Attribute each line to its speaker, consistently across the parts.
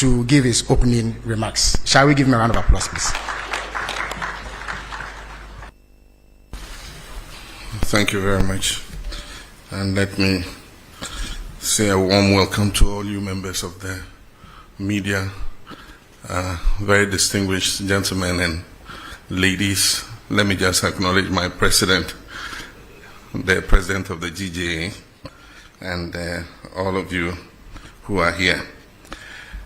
Speaker 1: to give his opening remarks. Shall we give him a round of applause, please?
Speaker 2: Thank you very much. And let me say a warm welcome to all you members of the media, very distinguished gentlemen and ladies. Let me just acknowledge my president, the president of the GJA, and all of you who are here.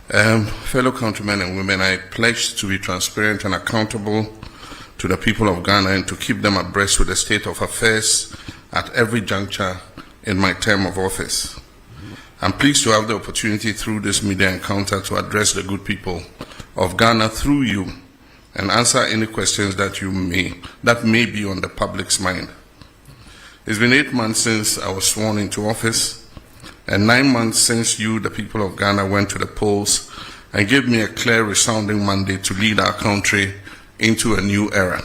Speaker 2: Fellow countrymen and women, I pledge to be transparent and accountable to the people of Ghana and to keep them abreast with the state of affairs at every juncture in my term of office. I'm pleased to have the opportunity through this media encounter to address the good people of Ghana through you and answer any questions that may be on the public's mind. It's been 8 months since I was sworn into office, and 9 months since you, the people of Ghana, went to the polls and gave me a clear, resounding mandate to lead our country into a new era.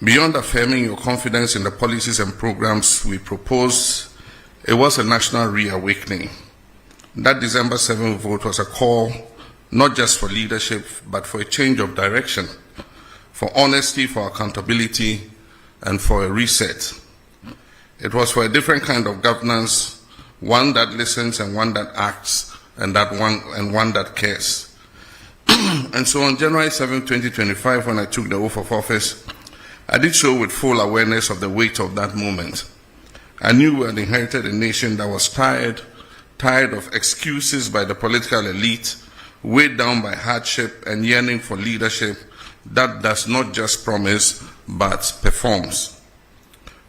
Speaker 2: Beyond affirming your confidence in the policies and programs we proposed, it was a national reawakening. That December 7th vote was a call not just for leadership, but for a change of direction, for honesty, for accountability, and for a reset. It was for a different kind of governance, one that listens and one that acts, and one that cares. And so on January 7, 2025, when I took the oath of office, I did so with full awareness of the weight of that moment. I knew we had inherited a nation that was tired of excuses by the political elite, weighed down by hardship and yearning for leadership that does not just promise, but performs.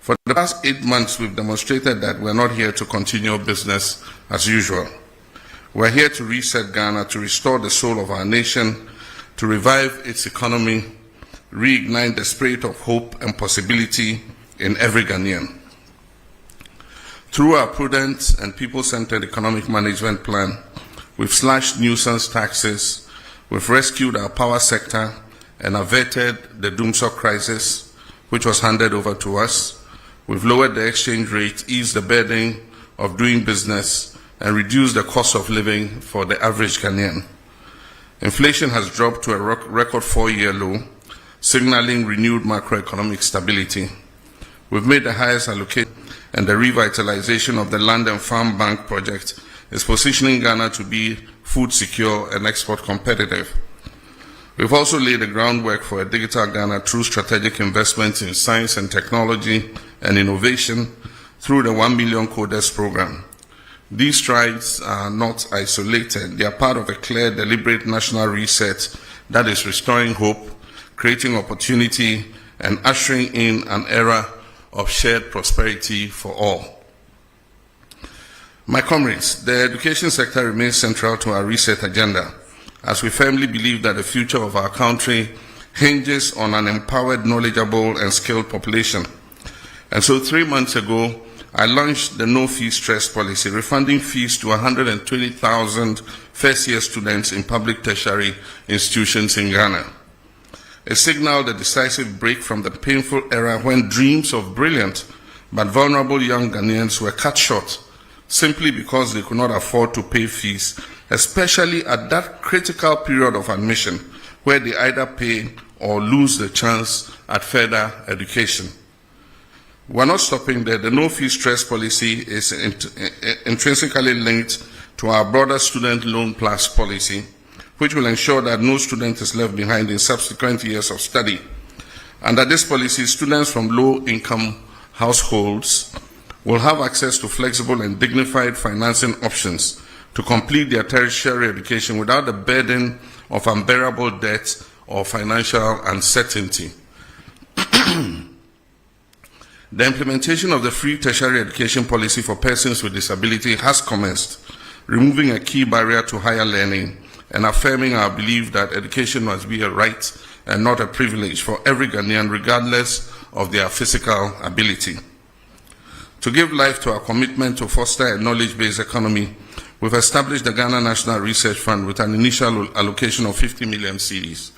Speaker 2: For the past 8 months, we've demonstrated that we're not here to continue business as usual. We're here to reset Ghana, to restore the soul of our nation, to revive its economy, reignite the spirit of hope and possibility in every Ghanaian. Through our prudent and people-centered economic management plan, we've slashed nuisance taxes, we've rescued our power sector and averted the doomsday crisis, which was handed over to us. We've lowered the exchange rate, eased the burden of doing business, and reduced the cost of living for the average Ghanaian. Inflation has dropped to a record 4-year low, signaling renewed macroeconomic stability. We've made the highest allocation, and the revitalization of the Land and Farm Bank project is positioning Ghana to be food secure and export competitive. We've also laid the groundwork for a digital Ghana through strategic investments in science and technology and innovation through the 1 Million Coders program. These strides are not isolated. They are part of a clear, deliberate national reset that is restoring hope, creating opportunity, and ushering in an era of shared prosperity for all. My comrades, the education sector remains central to our reset agenda, as we firmly believe that the future of our country hinges on an empowered, knowledgeable, and skilled population. And so 3 months ago, I launched the no-fee stress policy, refunding fees to 120,000 first-year students in public tertiary institutions in Ghana. It signaled a decisive break from the painful era when dreams of brilliant but vulnerable young Ghanaians were cut short simply because they could not afford to pay fees, especially at that critical period of admission where they either pay or lose the chance at further education. We're not stopping there. The no-fee stress policy is intrinsically linked to our broader student loan plus policy, which will ensure that no student is left behind in subsequent years of study. Under this policy, students from low-income households will have access to flexible and dignified financing options to complete their tertiary education without the burden of unbearable debt or financial uncertainty. The implementation of the free tertiary education policy for persons with disability has commenced, removing a key barrier to higher learning and affirming our belief that education must be a right and not a privilege for every Ghanaian, regardless of their physical ability. To give life to our commitment to foster a knowledge-based economy, we've established the Ghana National Research Fund with an initial allocation of 50 million cedis.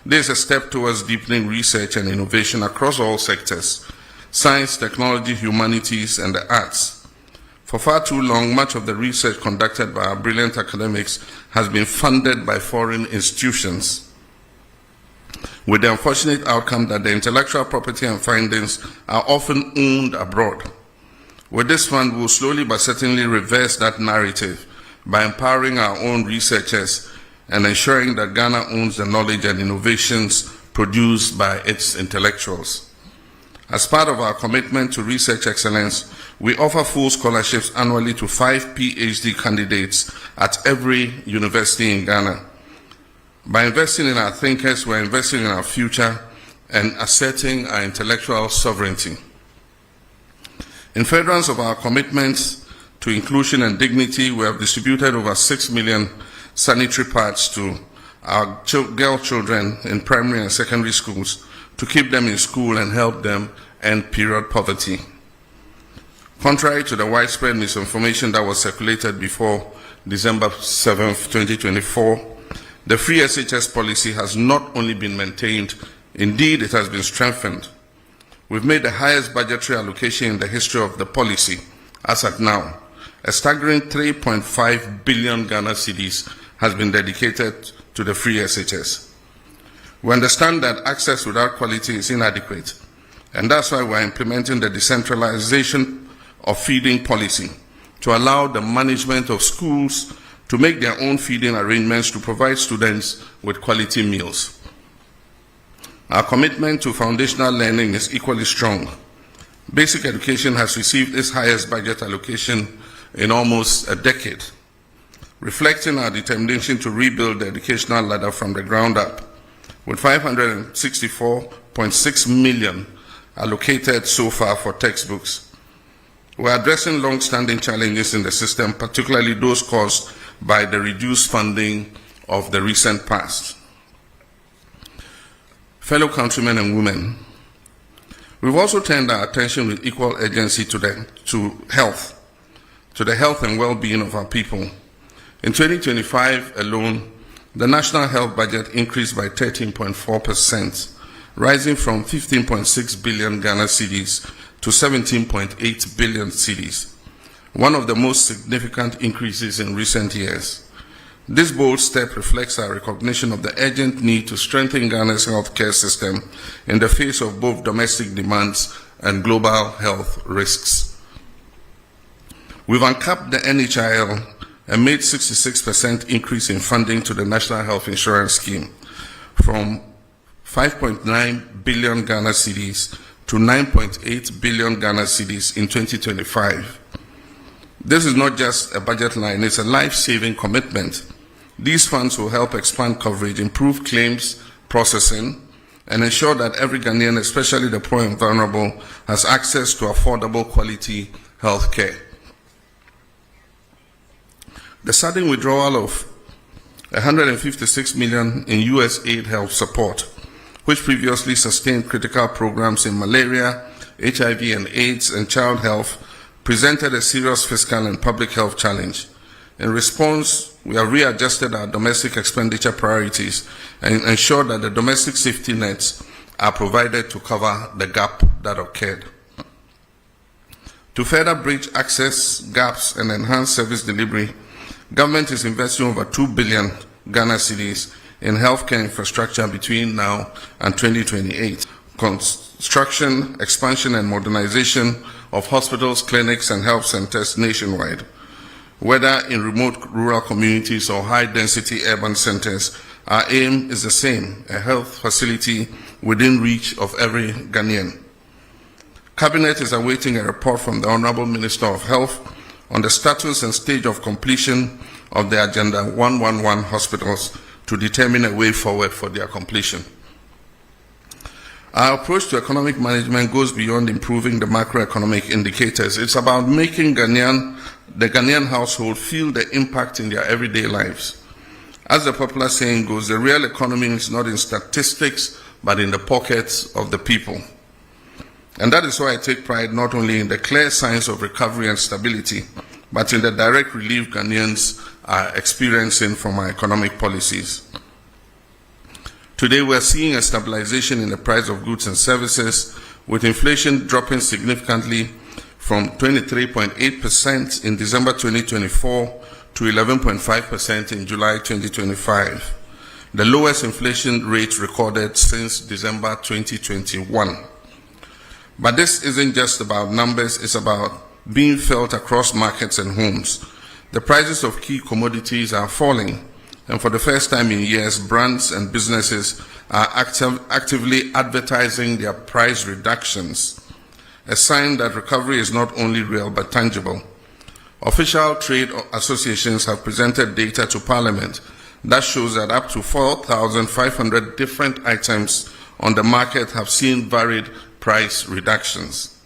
Speaker 2: This is a step towards deepening research and innovation across all sectors: science, technology, humanities, and the arts. For far too long, much of the research conducted by our brilliant academics has been funded by foreign institutions, with the unfortunate outcome that the intellectual property and findings are often owned abroad. With this fund, we will slowly but certainly reverse that narrative by empowering our own researchers and ensuring that Ghana owns the knowledge and innovations produced by its intellectuals. As part of our commitment to research excellence, we offer full scholarships annually to 5 PhD candidates at every university in Ghana. By investing in our thinkers, we're investing in our future and asserting our intellectual sovereignty. In furtherance of our commitments to inclusion and dignity, we have distributed over 6 million sanitary pads to our girl children in primary and secondary schools to keep them in school and help them end period poverty. Contrary to the widespread misinformation that was circulated before December 7, 2024, the free SHS policy has not only been maintained, indeed it has been strengthened. We've made the highest budgetary allocation in the history of the policy, as at now. A staggering 3.5 billion Ghana cedis has been dedicated to the free SHS. We understand that access without quality is inadequate, and that's why we're implementing the decentralization of feeding policy to allow the management of schools to make their own feeding arrangements to provide students with quality meals. Our commitment to foundational learning is equally strong. Basic education has received its highest budget allocation in almost a decade, reflecting our determination to rebuild the educational ladder from the ground up, with 564.6 million allocated so far for textbooks. We are addressing long-standing challenges in the system, particularly those caused by the reduced funding of the recent past. Fellow countrymen and women, we've also turned our attention with equal urgency to the health and well-being of our people. In 2025 alone, the national health budget increased by 13.4%, rising from 15.6 billion Ghana cedis to 17.8 billion cedis, one of the most significant increases in recent years. This bold step reflects our recognition of the urgent need to strengthen Ghana's healthcare system in the face of both domestic demands and global health risks. We've uncapped the NHIL and made 66% increase in funding to the National Health Insurance Scheme from 5.9 billion Ghana cedis to 9.8 billion Ghana cedis in 2025. This is not just a budget line, it's a life-saving commitment. These funds will help expand coverage, improve claims processing, and ensure that every Ghanaian, especially the poor and vulnerable, has access to affordable quality health care. The sudden withdrawal of 156 million in US aid health support, which previously sustained critical programs in malaria, HIV and AIDS, and child health, presented a serious fiscal and public health challenge. In response, we have readjusted our domestic expenditure priorities and ensured that the domestic safety nets are provided to cover the gap that occurred. To further bridge access gaps and enhance service delivery, government is investing over 2 billion Ghana cedis in healthcare infrastructure between now and 2028. Construction, expansion, and modernization of hospitals, clinics, and health centers nationwide. Whether in remote rural communities or high-density urban centers, our aim is the same: a health facility within reach of every Ghanaian. Cabinet is awaiting a report from the Honorable Minister of Health on the status and stage of completion of the Agenda 111 hospitals to determine a way forward for their completion. Our approach to economic management goes beyond improving the macroeconomic indicators. It's about making the Ghanaian household feel the impact in their everyday lives. As the popular saying goes, the real economy is not in statistics, but in the pockets of the people. And that is why I take pride not only in the clear signs of recovery and stability, but in the direct relief Ghanaians are experiencing from our economic policies. Today, we are seeing a stabilization in the price of goods and services, with inflation dropping significantly from 23.8% in December 2024 to 11.5% in July 2025, the lowest inflation rate recorded since December 2021. But this isn't just about numbers, it's about being felt across markets and homes. The prices of key commodities are falling, and for the first time in years, brands and businesses are actively advertising their price reductions, a sign that recovery is not only real but tangible. Official trade associations have presented data to Parliament that shows that up to 4,500 different items on the market have seen varied price reductions.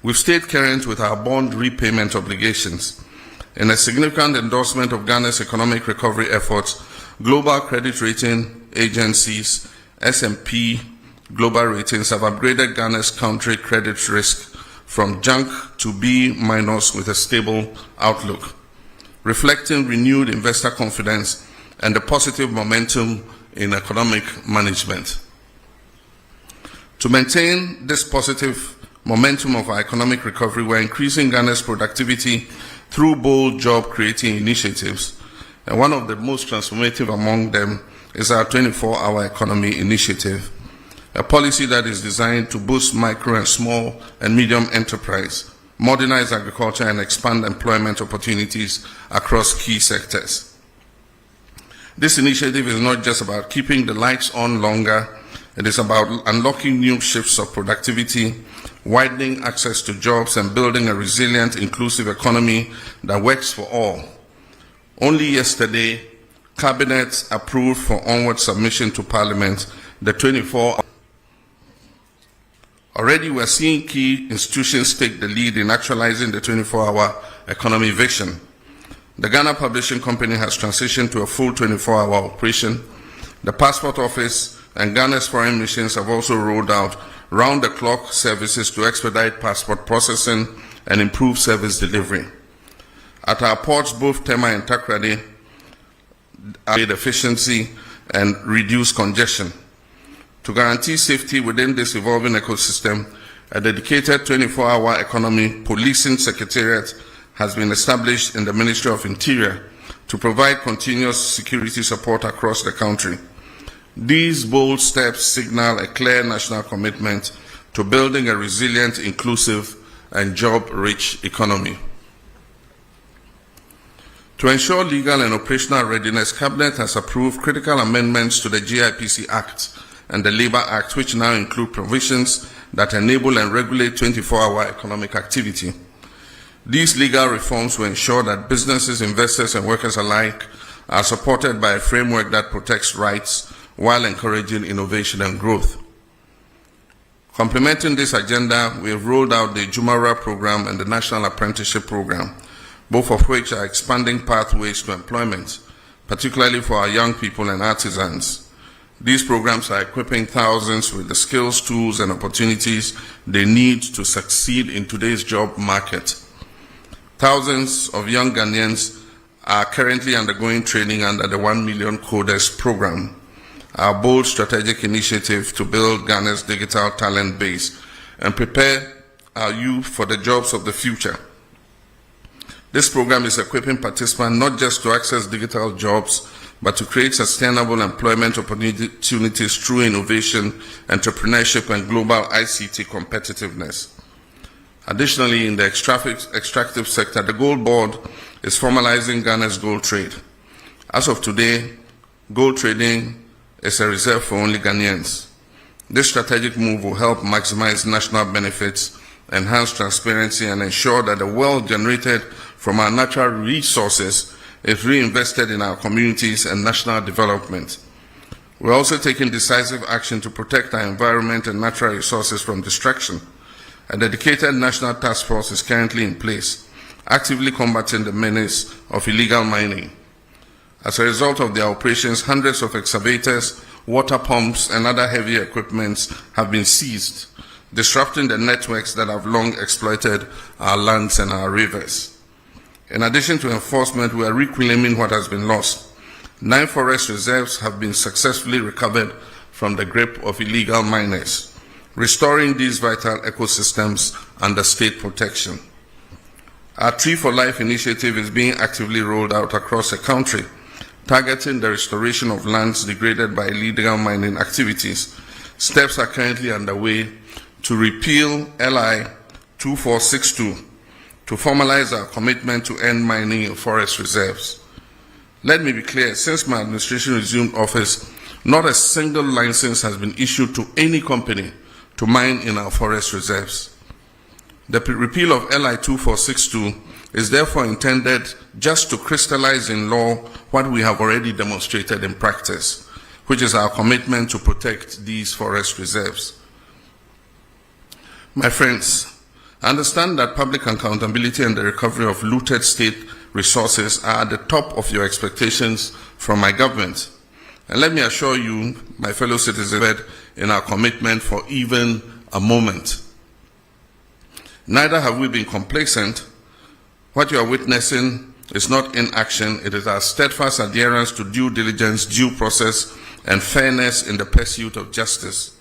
Speaker 2: We've stayed current with our bond repayment obligations. In a significant endorsement of Ghana's economic recovery efforts, global credit rating agencies, S&P Global Ratings, have upgraded Ghana's country credit risk from junk to B- with a stable outlook, reflecting renewed investor confidence and the positive momentum in economic management. To maintain this positive momentum of our economic recovery, we're increasing Ghana's productivity through bold job-creating initiatives, and one of the most transformative among them is our 24-hour economy initiative, a policy that is designed to boost micro and small and medium enterprise, modernize agriculture, and expand employment opportunities across key sectors. This initiative is not just about keeping the lights on longer, it is about unlocking new shifts of productivity, widening access to jobs, and building a resilient, inclusive economy that works for all. Only yesterday, Cabinet approved for onward submission to Parliament the 24-hour. Already we're seeing key institutions take the lead in actualizing the 24-hour economy vision. The Ghana Publishing Company has transitioned to a full 24-hour operation. The Passport Office and Ghana's foreign missions have also rolled out round-the-clock services to expedite passport processing and improve service delivery. At our ports, both Tema and Takrady, aid efficiency and reduce congestion. To guarantee safety within this evolving ecosystem, a dedicated 24-hour economy policing secretariat has been established in the Ministry of Interior to provide continuous security support across the country. These bold steps signal a clear national commitment to building a resilient, inclusive, and job-rich economy. To ensure legal and operational readiness, Cabinet has approved critical amendments to the GIPC Act and the Labour Act, which now include provisions that enable and regulate 24-hour economic activity. These legal reforms will ensure that businesses, investors, and workers alike are supported by a framework that protects rights while encouraging innovation and growth. Complementing this agenda, we have rolled out the Jumara program and the National Apprenticeship program, both of which are expanding pathways to employment, particularly for our young people and artisans. These programs are equipping thousands with the skills, tools, and opportunities they need to succeed in today's job market. Thousands of young Ghanaians are currently undergoing training under the 1 Million Coders program, our bold strategic initiative to build Ghana's digital talent base and prepare our youth for the jobs of the future. This program is equipping participants not just to access digital jobs, but to create sustainable employment opportunities through innovation, entrepreneurship, and global ICT competitiveness. Additionally, in the extractive sector, the Gold Board is formalizing Ghana's gold trade. As of today, gold trading is a reserve for only Ghanaians. This strategic move will help maximize national benefits, enhance transparency, and ensure that the wealth generated from our natural resources is reinvested in our communities and national development. We're also taking decisive action to protect our environment and natural resources from destruction. A dedicated national task force is currently in place, actively combating the menace of illegal mining. As a result of their operations, hundreds of excavators, water pumps, and other heavy equipment have been seized, disrupting the networks that have long exploited our lands and our rivers. In addition to enforcement, we are reclaiming what has been lost. 9 forest reserves have been successfully recovered from the grip of illegal miners. restoring these vital ecosystems under state protection. Our Tree for Life initiative is being actively rolled out across the country, targeting the restoration of lands degraded by illegal mining activities. Steps are currently underway to repeal LI 2462 to formalize our commitment to end mining in forest reserves. Let me be clear, since my administration resumed office, not a single license has been issued to any company to mine in our forest reserves. The repeal of LI 2462 is therefore intended just to crystallize in law what we have already demonstrated in practice, which is our commitment to protect these forest reserves. My friends, I understand that public accountability and the recovery of looted state resources are at the top of your expectations from my government. And let me assure you, my fellow citizens, in our commitment for even a moment. Neither have we been complacent. What you are witnessing is not inaction, it is our steadfast adherence to due diligence, due process, and fairness in the pursuit of justice.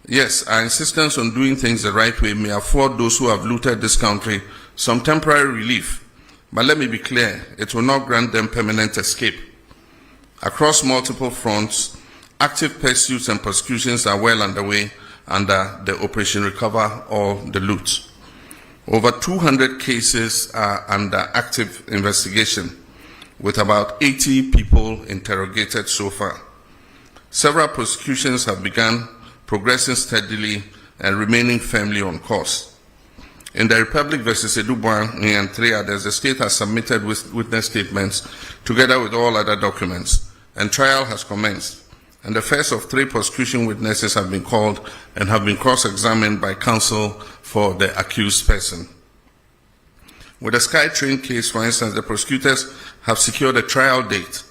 Speaker 2: Yes, our insistence on doing things the right way may afford those who have looted this country some temporary relief, but let me be clear, it will not grant them permanent escape. Across multiple fronts, active pursuits and prosecutions are well underway under the Operation Recover or the Loot. Over 200 cases are under active investigation, with about 80 people interrogated so far. Several prosecutions have begun, progressing steadily and remaining firmly on course. In the Republic versus Edubuan and 3 others, the state has submitted witness statements together with all other documents, and trial has commenced. And the first of 3 prosecution witnesses have been called and have been cross-examined by counsel for the accused person. With the SkyTrain case, for instance, the prosecutors have secured a trial date,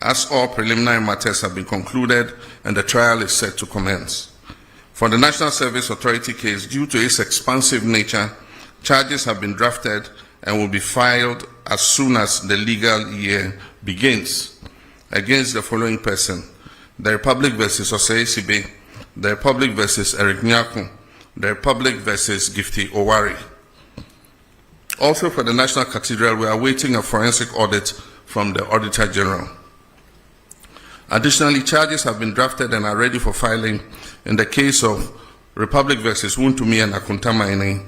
Speaker 2: as all preliminary matters have been concluded and the trial is set to commence. For the National Service Authority case, due to its expansive nature, charges have been drafted and will be filed as soon as the legal year begins against the following person: the Republic versus Osei-Sibe, the Republic versus Eric Nyako, the Republic versus Gifty Owari. Also for the National Cathedral, we are awaiting a forensic audit from the Auditor General. Additionally, charges have been drafted and are ready for filing in the case of Republic versus Wuntumi and Akunta.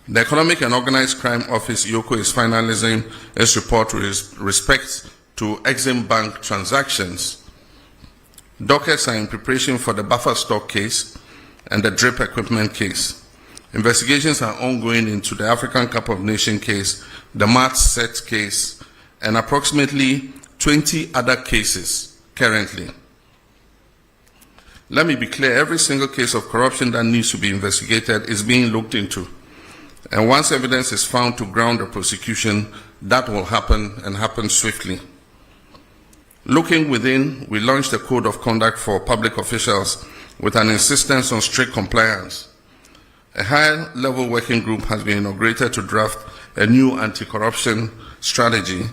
Speaker 2: The Economic and Organized Crime Office, IOCO, is finalizing its report with respect to Exim Bank transactions. Dockets are in preparation for the buffer stock case and the drip equipment case. Investigations are ongoing into the African Cup of Nations case, the Mart Set case, and approximately 20 other cases currently. Let me be clear, every single case of corruption that needs to be investigated is being looked into. And once evidence is found to ground the prosecution, that will happen and happen swiftly. Looking within, we launched a code of conduct for public officials with an insistence on strict compliance. A high-level working group has been inaugurated to draft a new anti-corruption strategy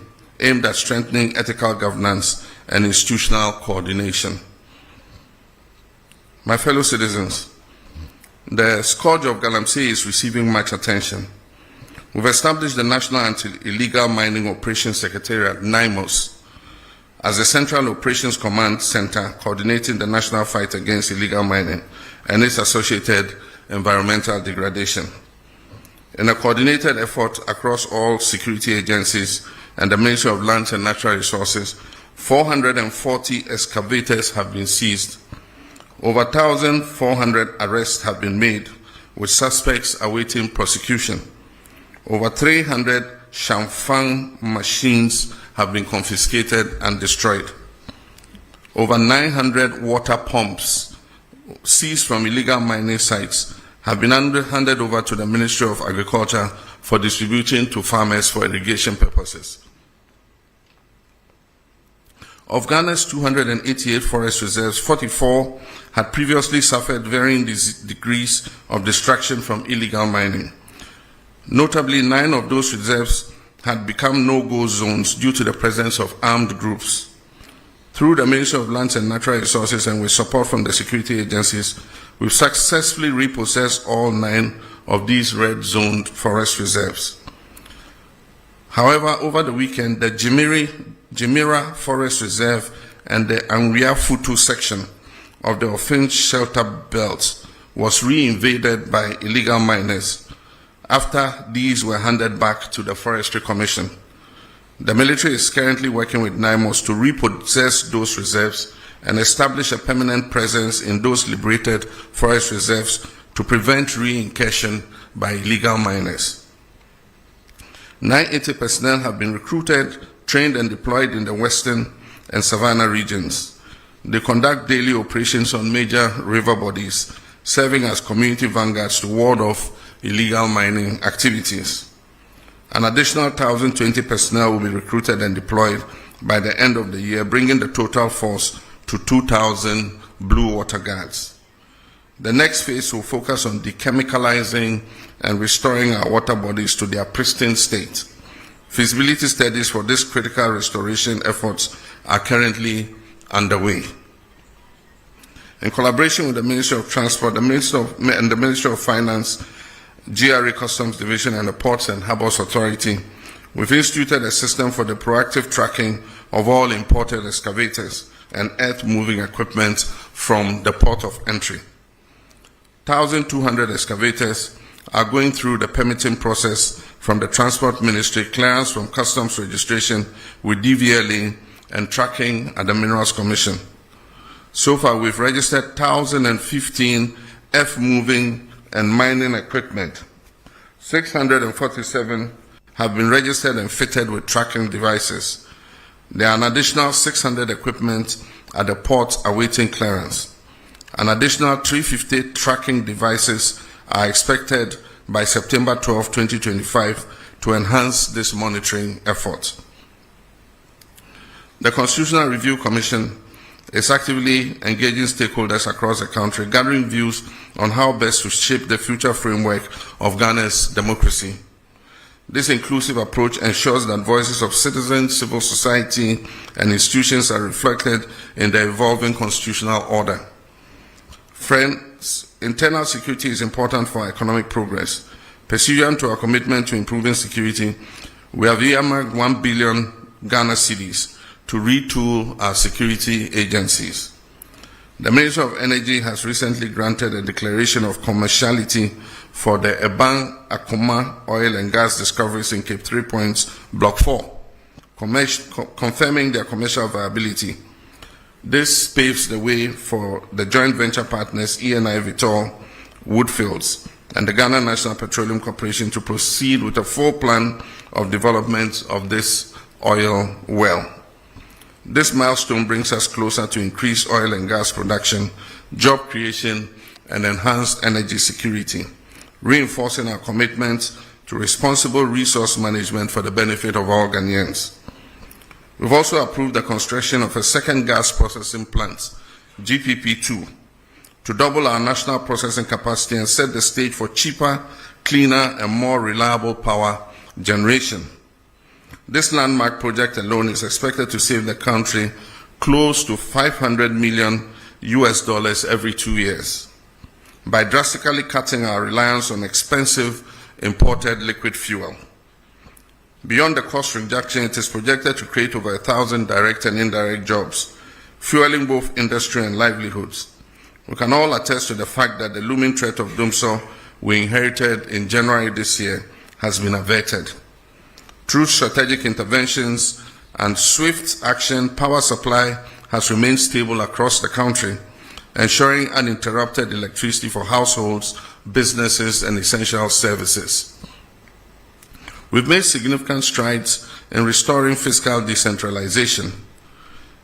Speaker 2: aimed at strengthening ethical governance and institutional coordination. My fellow citizens, the scourge of Galamsey is receiving much attention. We've established the National Anti-Illegal Mining Operations Secretariat, NIMOS, as the Central Operations Command Center coordinating the national fight against illegal mining and its associated environmental degradation. In a coordinated effort across all security agencies and the Ministry of Lands and Natural Resources, 440 excavators have been seized. Over 1,400 arrests have been made, with suspects awaiting prosecution. Over 300 Shamfang machines have been confiscated and destroyed. Over 900 water pumps seized from illegal mining sites have been handed over to the Ministry of Agriculture for distributing to farmers for irrigation purposes. Of Ghana's 288 forest reserves, 44 had previously suffered varying degrees of destruction from illegal mining. Notably, 9 of those reserves had become no-go zones due to the presence of armed groups. Through the Ministry of Lands and Natural Resources and with support from the security agencies, we've successfully repossessed all 9 of these red-zoned forest reserves. However, over the weekend, the Jimira Forest Reserve and the Anria Futu section of the Ofinch Shelter Belt was re-invaded by illegal miners after these were handed back to the Forestry Commission. The military is currently working with NIMOS to repossess those reserves and establish a permanent presence in those liberated forest reserves to prevent re-incursion by illegal miners. 980 personnel have been recruited, trained and deployed in the western and savannah regions. They conduct daily operations on major river bodies, serving as community vanguards to ward off illegal mining activities. An additional 1,020 personnel will be recruited and deployed by the end of the year, bringing the total force to 2,000 Blue Water Guards. The next phase will focus on dechemicalizing and restoring our water bodies to their pristine state. Feasibility studies for this critical restoration efforts are currently underway. In collaboration with the Ministry of Transport, the Ministry of Finance, GRA Customs Division, and the Ports and Harbours Authority, we've instituted a system for the proactive tracking of all imported excavators and earth-moving equipment from the port of entry. 1,200 excavators are going through the permitting process from the Transport Ministry, clearance from Customs registration with DVLA, and tracking at the Minerals Commission. So far, we've registered 1,015 earth-moving and mining equipment. 647 have been registered and fitted with tracking devices. There are an additional 600 equipment at the port awaiting clearance. An additional 350 tracking devices are expected by September 12, 2025 to enhance this monitoring effort. The Constitutional Review Commission is actively engaging stakeholders across the country, gathering views on how best to shape the future framework of Ghana's democracy. This inclusive approach ensures that voices of citizens, civil society, and institutions are reflected in the evolving constitutional order. Friends, internal security is important for economic progress. Pursuant to our commitment to improving security, we have earmarked 1 billion Ghana cedis to retool our security agencies. The Ministry of Energy has recently granted a declaration of commerciality for the Eban Akoma oil and gas discoveries in Cape 3 Points, Block 4, confirming their commercial viability. This paves the way for the joint venture partners ENI Vitol, Woodfields, and the Ghana National Petroleum Corporation to proceed with a full plan of development of this oil well. This milestone brings us closer to increased oil and gas production, job creation, and enhanced energy security, reinforcing our commitment to responsible resource management for the benefit of all Ghanaians. We've also approved the construction of a second gas processing plant, GPP2, to double our national processing capacity and set the stage for cheaper, cleaner, and more reliable power generation. This landmark project alone is expected to save the country close to $500 million every 2 years by drastically cutting our reliance on expensive imported liquid fuel. Beyond the cost reduction, it is projected to create over 1,000 direct and indirect jobs, fueling both industry and livelihoods. We can all attest to the fact that the looming threat of doomsday we inherited in January this year has been averted. Through strategic interventions and swift action, power supply has remained stable across the country, ensuring uninterrupted electricity for households, businesses, and essential services. We've made significant strides in restoring fiscal decentralization.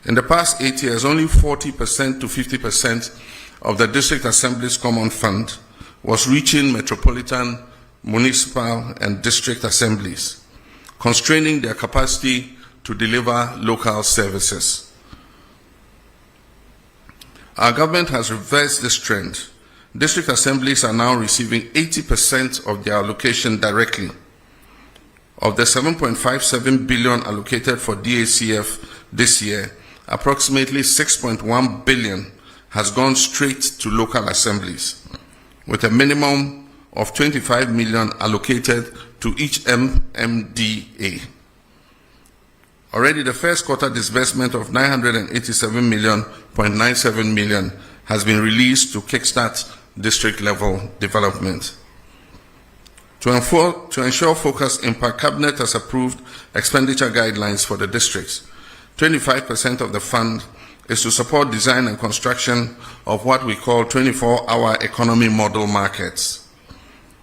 Speaker 2: In the past 8 years, only 40% to 50% of the District Assembly's Common Fund was reaching metropolitan, municipal, and district assemblies, constraining their capacity to deliver local services. Our government has reversed this trend. District assemblies are now receiving 80% of their allocation directly. Of the 7.57 billion allocated for DACF this year, approximately 6.1 billion has gone straight to local assemblies, with a minimum of 25 million allocated to each MMDA. Already the first quarter disbursement of 987.97 million has been released to kickstart district level development. To ensure focused impact, Cabinet has approved expenditure guidelines for the districts. 25% of the fund is to support design and construction of what we call 24-hour economy model markets.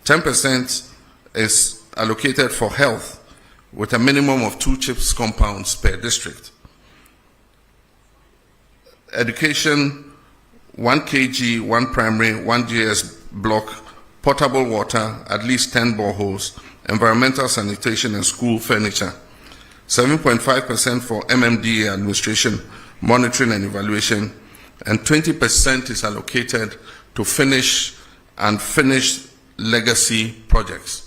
Speaker 2: 10% is allocated for health, with a minimum of 2 CHIPS compounds per district. Education, 1 kg, 1 primary, 1 GS block, potable water, at least 10 boreholes, environmental sanitation and school furniture. 7.5% for MMDA administration, monitoring and evaluation, and 20% is allocated to finished legacy projects.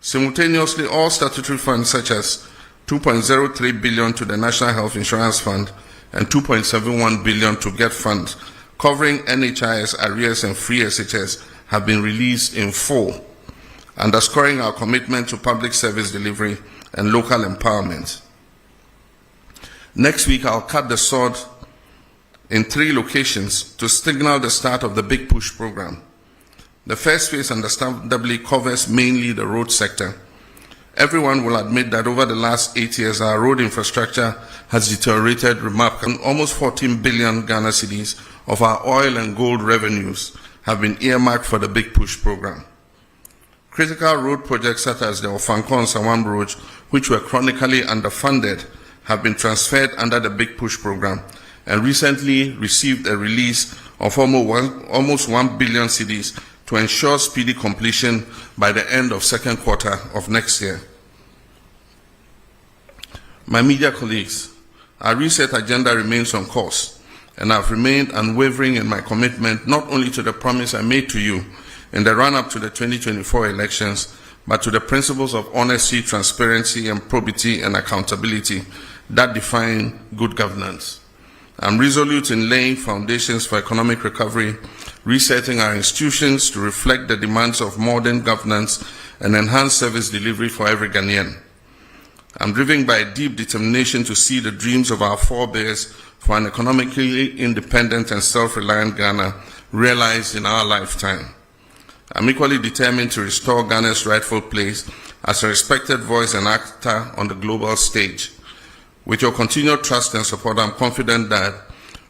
Speaker 2: Simultaneously, all statutory funds such as 2.03 billion to the National Health Insurance Fund and 2.71 billion to GET Fund, covering NHIS, arrears and free SHS, have been released in full, underscoring our commitment to public service delivery and local empowerment. Next week, I'll cut the sword in 3 locations to signal the start of the Big Push program. The first phase, understandably, covers mainly the road sector. Everyone will admit that over the last 8 years, our road infrastructure has deteriorated remarkably. Almost 14 billion Ghana cedis of our oil and gold revenues have been earmarked for the Big Push program. Critical road projects such as the Ofankor and Sawam roads, which were chronically underfunded, have been transferred under the Big Push program and recently received a release of almost 1 billion cedis to ensure speedy completion by the end of second quarter of next year. My media colleagues, our reset agenda remains on course, and I've remained unwavering in my commitment not only to the promise I made to you in the run-up to the 2024 elections, but to the principles of honesty, transparency, and probity and accountability that define good governance. I'm resolute in laying foundations for economic recovery, resetting our institutions to reflect the demands of modern governance and enhanced service delivery for every Ghanaian. I'm driven by a deep determination to see the dreams of our forebears for an economically independent and self-reliant Ghana realized in our lifetime. I'm equally determined to restore Ghana's rightful place as a respected voice and actor on the global stage. With your continued trust and support, I'm confident that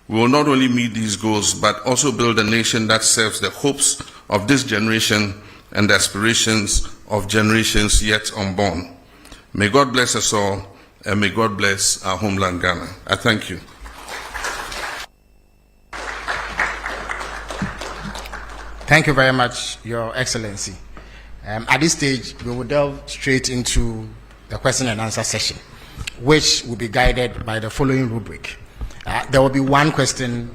Speaker 2: we will not only meet these goals, but also build a nation that serves the hopes of this generation and the aspirations of generations yet unborn. May God bless us all, and may God bless our homeland, Ghana. I thank you.
Speaker 1: Thank you very much, Your Excellency. At this stage, we will delve straight into the question and answer session, which will be guided by the following rubric. There will be 1 question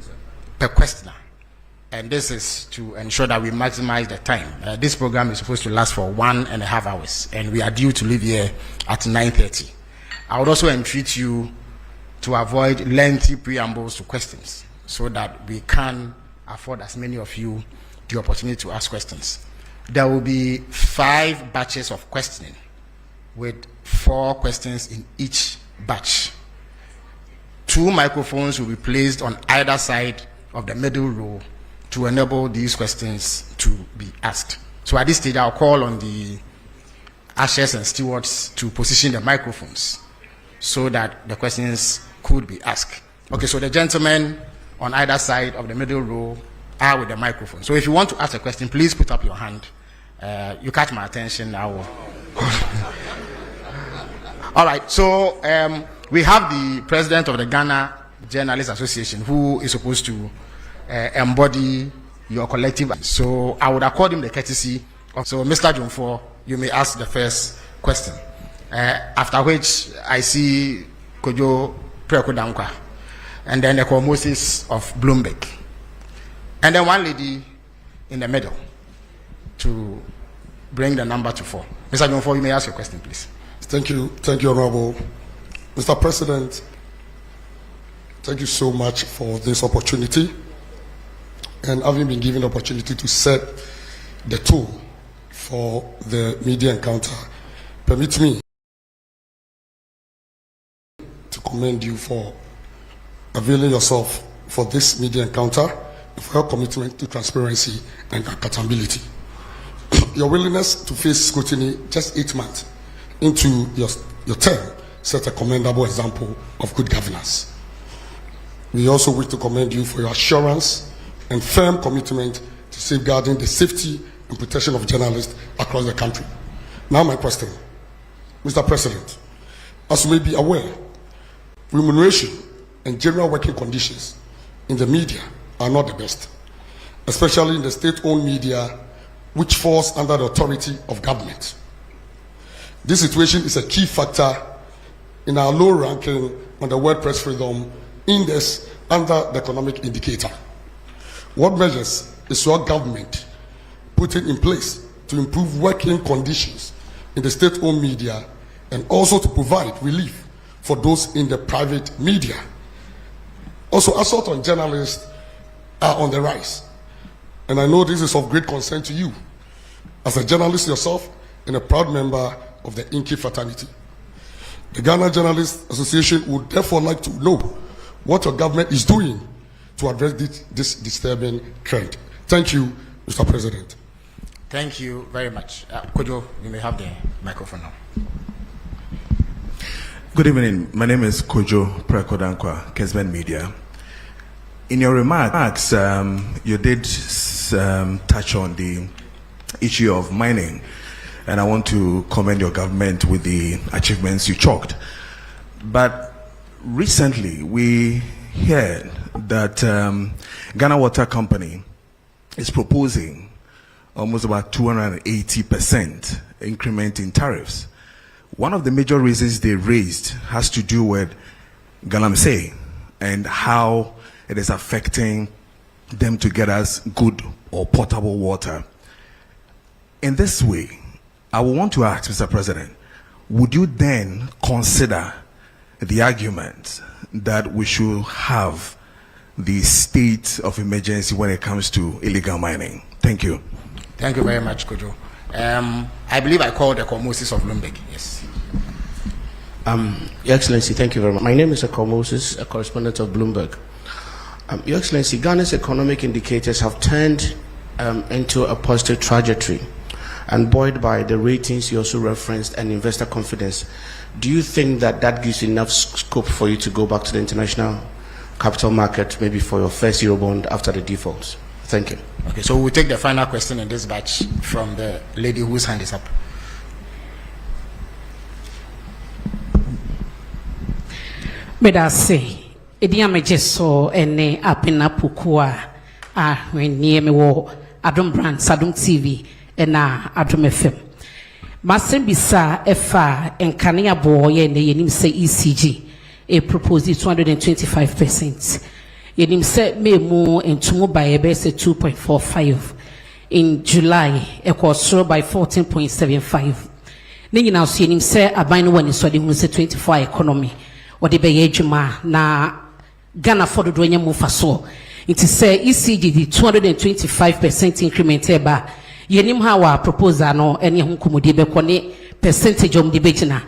Speaker 1: per questioner, and this is to ensure that we maximize the time. This program is supposed to last for 1.5 hours, and we are due to leave here at 9:30. I would also entreat you to avoid lengthy preambles to questions so that we can afford as many of you the opportunity to ask questions. There will be 5 batches of questioning with 4 questions in each batch. 2 microphones will be placed on either side of the middle row to enable these questions to be asked. So at this stage, I'll call on the ushers and stewards to position the microphones so that the questions could be asked. Okay, so the gentlemen on either side of the middle row are with the microphone. So if you want to ask a question, please put up your hand. You catch my attention, I will. All right, so we have the president of the Ghana Journalists Association who is supposed to embody your collective. So I would accord him the courtesy of, so Mr. Jomfo, you may ask the first question. After which I see Kojo Prekodankwa, and then the Moses of Bloomberg, and then one lady in the middle to bring the number to 4. Mr. Jomfo, you may ask your question, please.
Speaker 3: Thank you, Honorable. Mr. President, Thank you so much for this opportunity. And having been given the opportunity to set the tone for the media encounter, permit me to commend you for availing yourself for this media encounter and for your commitment to transparency and accountability. Your willingness to face scrutiny just 8 months into your term set a commendable example of good governance. We also wish to commend you for your assurance and firm commitment to safeguarding the safety and protection of journalists across the country. Now my question, Mr. President, as you may be aware, remuneration and general working conditions in the media are not the best, especially in the state-owned media, which falls under the authority of government. This situation is a key factor in our low ranking on the World Press Freedom Index under the economic indicator. What measures is your government putting in place to improve working conditions in the state-owned media and also to provide relief for those in the private media? Also, assault on journalists are on the rise, and I know this is of great concern to you as a journalist yourself and a proud member of the Inky fraternity. The Ghana Journalists Association would therefore like to know what your government is doing to address this disturbing trend. Thank you, Mr. President.
Speaker 1: Thank you very much. Kojo, you may have the microphone now.
Speaker 4: Good evening. My name is Kojo Prekodankwa, Kesben Media. In your remarks, you did touch on the issue of mining, and I want to commend your government with the achievements you chalked. But recently, we heard that Ghana Water Company is proposing almost about 280% increment in tariffs. One of the major reasons they raised has to do with Galamsey and how it is affecting them to get us good or potable water. In this way, I would want to ask, Mr. President, would you then consider the argument that we should have the state of emergency when it comes to illegal mining? Thank you.
Speaker 1: Thank you very much, Kojo. I believe I called the Moses of Bloomberg. Yes.
Speaker 5: Your Excellency, thank you very much. My name is Moses, a correspondent of Bloomberg. Your Excellency, Ghana's economic indicators have turned into a positive trajectory, and buoyed by the ratings you also referenced and investor confidence. Do you think that that gives enough scope for you to go back to the international capital market, maybe for your first Eurobond after the defaults? Thank you.
Speaker 1: Okay, so we'll take the final question in this batch from the lady whose hand is up.
Speaker 6: Medase, Ediame so ene apena pukua when near me wo Adom Brand, Sadum TV, and Adom FM. Master Bisa Efa and Kania boy and the Yenim say ECG, a proposed 225%. Yenim said me more and two by a base 2.45. In July, a cost by 14.75. Then you now see him say a bind one is so the 24 economy. What the Bayejuma na Ghana for the Duenya Mufaso. It is say ECG the 225% increment eba. Yenim hawa proposal no any hunkumudi bekone percentage of debate na.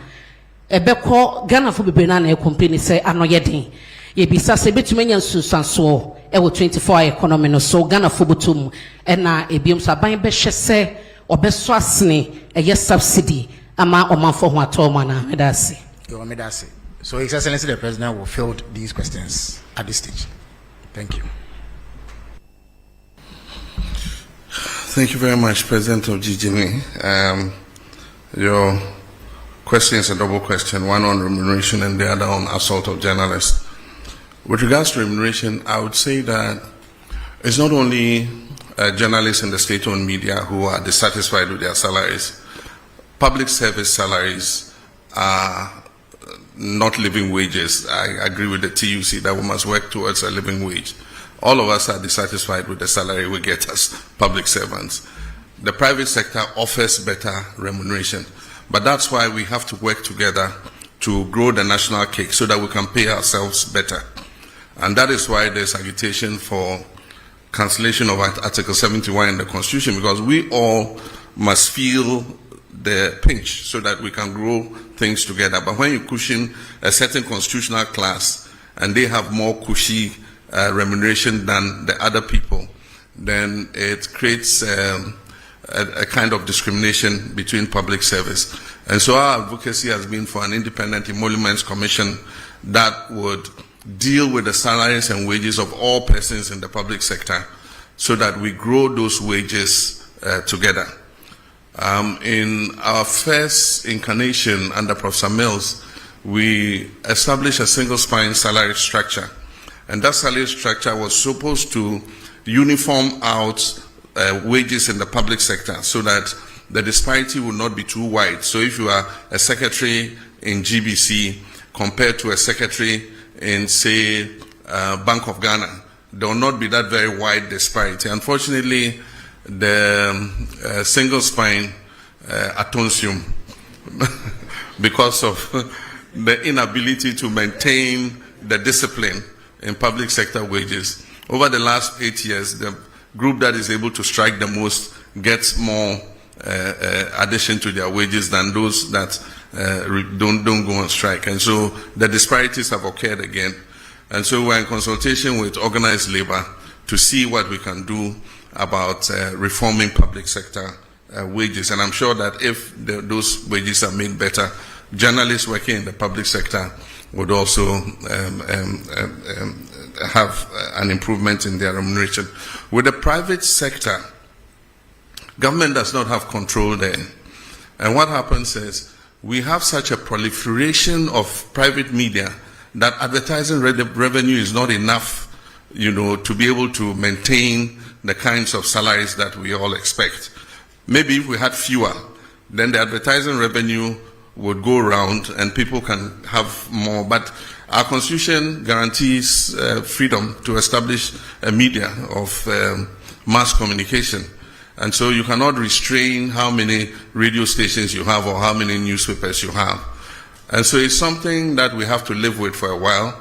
Speaker 6: Ebeko Ghana for bebena na company say ano yedin. Ye bisa se betumenya nsusanso e wo 24 economy no so Ghana for butum e na ebiom so aban be hwese obeso asene eye subsidy ama omanfo ho atoma na medase.
Speaker 1: Yo medase. So His Excellency the President will field these questions at this stage. Thank you.
Speaker 2: Thank you very much, President of GGME. Your question is a double question, one on remuneration and the other on assault of journalists. With regards to remuneration, I would say that it's not only journalists in the state-owned media who are dissatisfied with their salaries. Public service salaries are not living wages. I agree with the TUC that we must work towards a living wage. All of us are dissatisfied with the salary we get as public servants. The private sector offers better remuneration, but that's why we have to work together to grow the national cake so that we can pay ourselves better. And that is why there's agitation for cancellation of Article 71 in the Constitution, because we all must feel the pinch so that we can grow things together. But when you cushion a certain constitutional class and they have more cushy remuneration than the other people, then it creates a kind of discrimination between public service. And so our advocacy has been for an independent emoluments commission that would deal with the salaries and wages of all persons in the public sector so that we grow those wages together. In our first incarnation under Professor Mills, we established a single spine salary structure. And that salary structure was supposed to uniform out wages in the public sector so that the disparity would not be too wide. So if you are a secretary in GBC compared to a secretary in, say, Bank of Ghana, there will not be that very wide disparity. Unfortunately, the single spine atonsium, because of the inability to maintain the discipline in public sector wages. Over the last 8 years, the group that is able to strike the most gets more addition to their wages than those that don't go on strike. And so the disparities have occurred again. And so we're in consultation with organized labor to see what we can do about reforming public sector wages. And I'm sure that if those wages are made better, journalists working in the public sector would also have an improvement in their remuneration. With the private sector, government does not have control there. And what happens is we have such a proliferation of private media that advertising revenue is not enough, to be able to maintain the kinds of salaries that we all expect. Maybe if we had fewer, then the advertising revenue would go around and people can have more. But our Constitution guarantees freedom to establish a media of mass communication. And so you cannot restrain how many radio stations you have or how many newspapers you have. And so it's something that we have to live with for a while.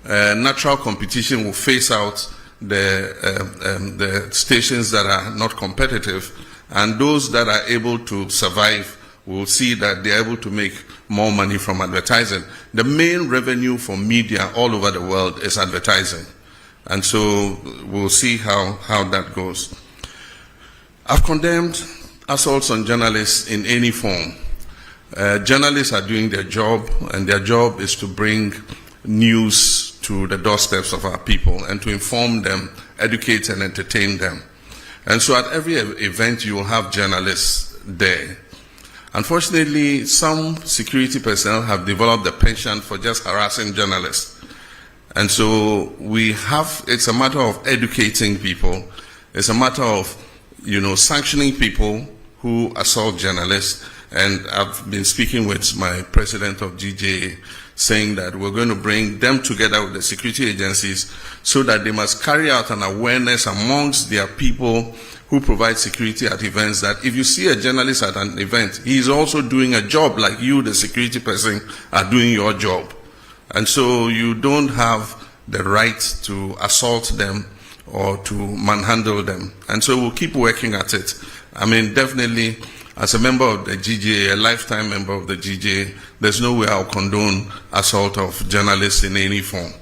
Speaker 2: Natural competition will phase out the stations that are not competitive, and those that are able to survive will see that they're able to make more money from advertising. The main revenue for media all over the world is advertising. And so we'll see how that goes. I've condemned assaults on journalists in any form. Journalists are doing their job, and their job is to bring news to the doorsteps of our people and to inform them, educate and entertain them. And so at every event you will have journalists there. Unfortunately, some security personnel have developed a penchant for just harassing journalists. And so it's a matter of educating people. It's a matter of, sanctioning people who assault journalists. And I've been speaking with my president of GJA, saying that we're going to bring them together with the security agencies so that they must carry out an awareness amongst their people who provide security at events, that if you see a journalist at an event, he is also doing a job like you, the security person, are doing your job. And so you don't have the right to assault them or to manhandle them. And so we'll keep working at it. I mean, definitely, as a member of the GJA, a lifetime member of the GJA, there's no way I'll condone assault of journalists in any form.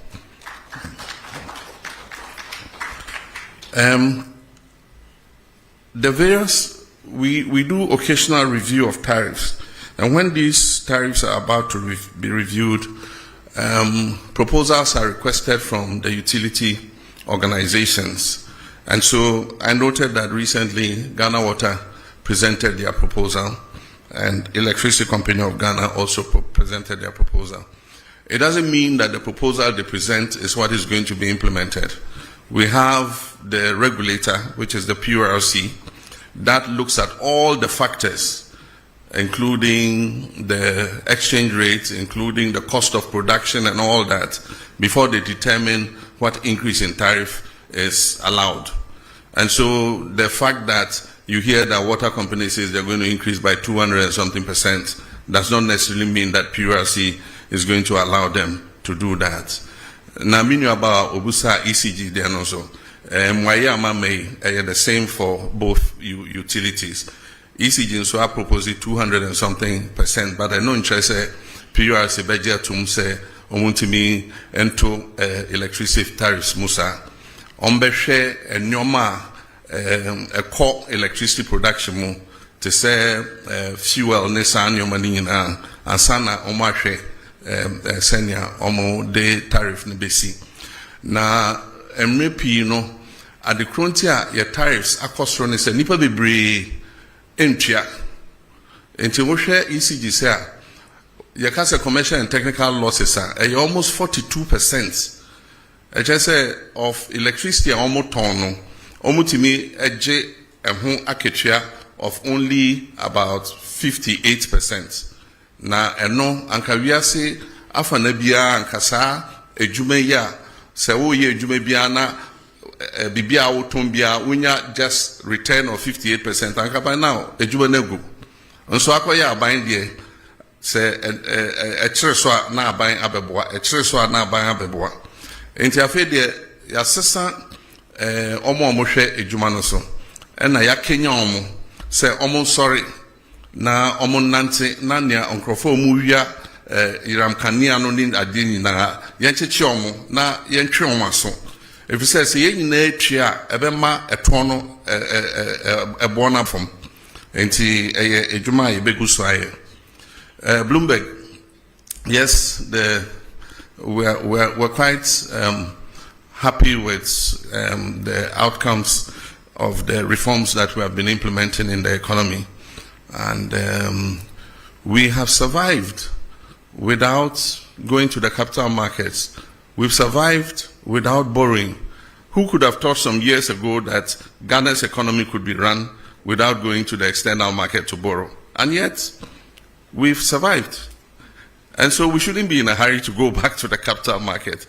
Speaker 2: We do occasional review of tariffs. And when these tariffs are about to be reviewed, proposals are requested from the utility organizations. And so I noted that recently Ghana Water presented their proposal, and Electricity Company of Ghana also presented their proposal. It doesn't mean that the proposal they present is what is going to be implemented. We have the regulator, which is the PURC, that looks at all the factors, including the exchange rate, including the cost of production and all that, before they determine what increase in tariff is allowed. And so the fact that you hear that water company says they're going to increase by 200 and something % does not necessarily mean that PURC is going to allow them to do that. Na minu about obusa ECG there also. Mwayama may the same for both utilities. ECG so I propose 200 and something %, but I know interest PURC budget to say omuntimi into electricity tariffs musa. Ombeshe nyoma a core electricity production mu to say fuel nesan nyoma ni na ansana omahwe senior omo de tariff ni besi. Na MRP no at the frontier your tariffs across run is a nipa bebre entria. Until we share ECG say your case commercial and technical losses are almost 42%. I just say of electricity almost tono, almost to me a J aketria of only about 58%. Na eno ankawia se afanabia ankasa ejumeya se wo ye ejumebia na bibia wotombia unya just return of 58% ankaba now ejumenego nso akoya aban de se so na aban abeboa so na aban abeboa enti afi de ya sesa omo hwe ejuma no so na ya kenya omo se omo sorry na omo nante na nia onkrofo mu wia iram kania no ni adini na yencheche omo na yentwe omo aso efise se yen na etwa ebema eton no ebona fom enti ejuma yebegu so aye Bloomberg, yes, we're quite happy with the outcomes of the reforms that we have been implementing in the economy. And we have survived without going to the capital markets. We've survived without borrowing. Who could have thought some years ago that Ghana's economy could be run without going to the external market to borrow? And yet, we've survived. And so we shouldn't be in a hurry to go back to the capital market.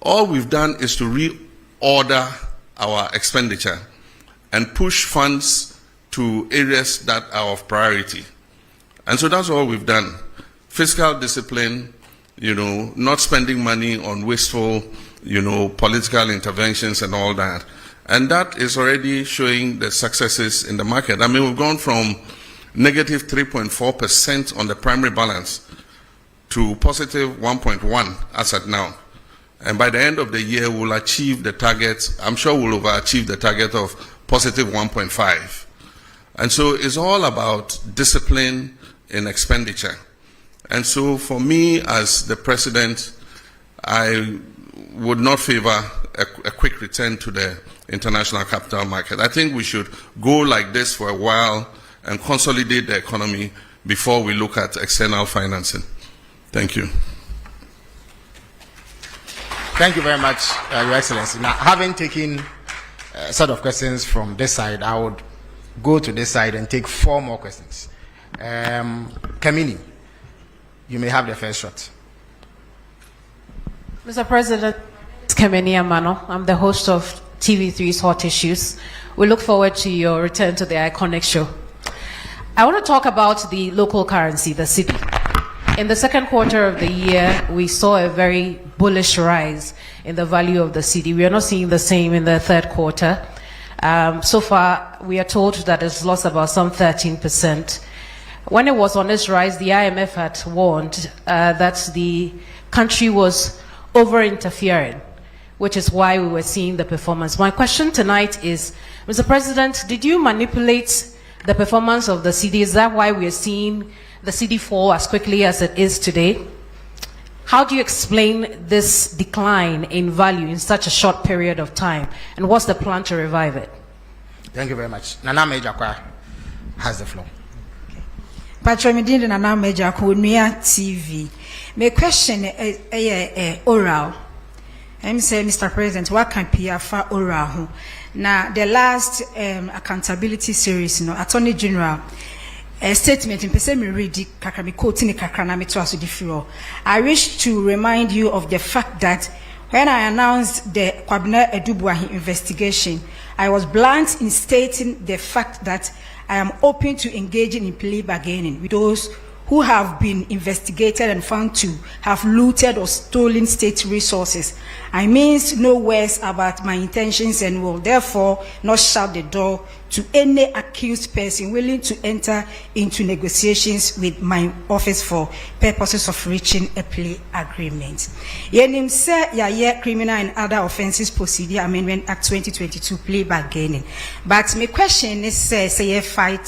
Speaker 2: All we've done is to reorder our expenditure and push funds to areas that are of priority. And so that's all we've done. Fiscal discipline, not spending money on wasteful, political interventions and all that. And that is already showing the successes in the market. I mean, we've gone from negative 3.4% on the primary balance to positive 1.1 as at now. And by the end of the year, we'll achieve the target. I'm sure we'll overachieve the target of positive 1.5. And so it's all about discipline in expenditure. And so for me as the president, I would not favor a quick return to the international capital market. I think we should go like this for a while and consolidate the economy before we look at external financing. Thank you.
Speaker 1: Thank you very much, Your Excellency. Now, having taken a set of questions from this side, I would go to this side and take 4 more questions. Kamini, you may have the first shot.
Speaker 7: Mr. President, it's Kamini Amano. I'm the host of TV3's Hot Issues. We look forward to your return to the iconic show. I want to talk about the local currency, the cedi. In the second quarter of the year, we saw a very bullish rise in the value of the cedi. We are not seeing the same in the third quarter. So far, we are told that it's lost about some 13%. When it was on its rise, the IMF had warned that the country was over-interfering, which is why we were seeing the performance. My question tonight is, Mr. President, did you manipulate the performance of the cedi? Is that why we are seeing the cedi fall as quickly as it is today? How do you explain this decline in value in such a short period of time? And what's the plan to revive it?
Speaker 1: Thank you very much. Nana Mejakwa has the floor.
Speaker 8: Patronidin Nana Mejakwa, Unia TV. My question is oral. I'm saying, Mr. President, what can PFA oral? Now, the last accountability series, Attorney General, a statement in Pesemi Redi Kakami quoting Kakranami to us with I wish to remind you of the fact that when I announced the Kwabena Edubwahi investigation, I was blunt in stating the fact that I am open to engaging in plea bargaining with those who have been investigated and found to have looted or stolen state resources. I mean no words about my intentions and will therefore not shut the door to any accused person willing to enter into negotiations with my office for purposes of reaching a plea agreement. Yenim se ya criminal and other offences procedure amendment act 2022 plea bargaining. But my question is say you fight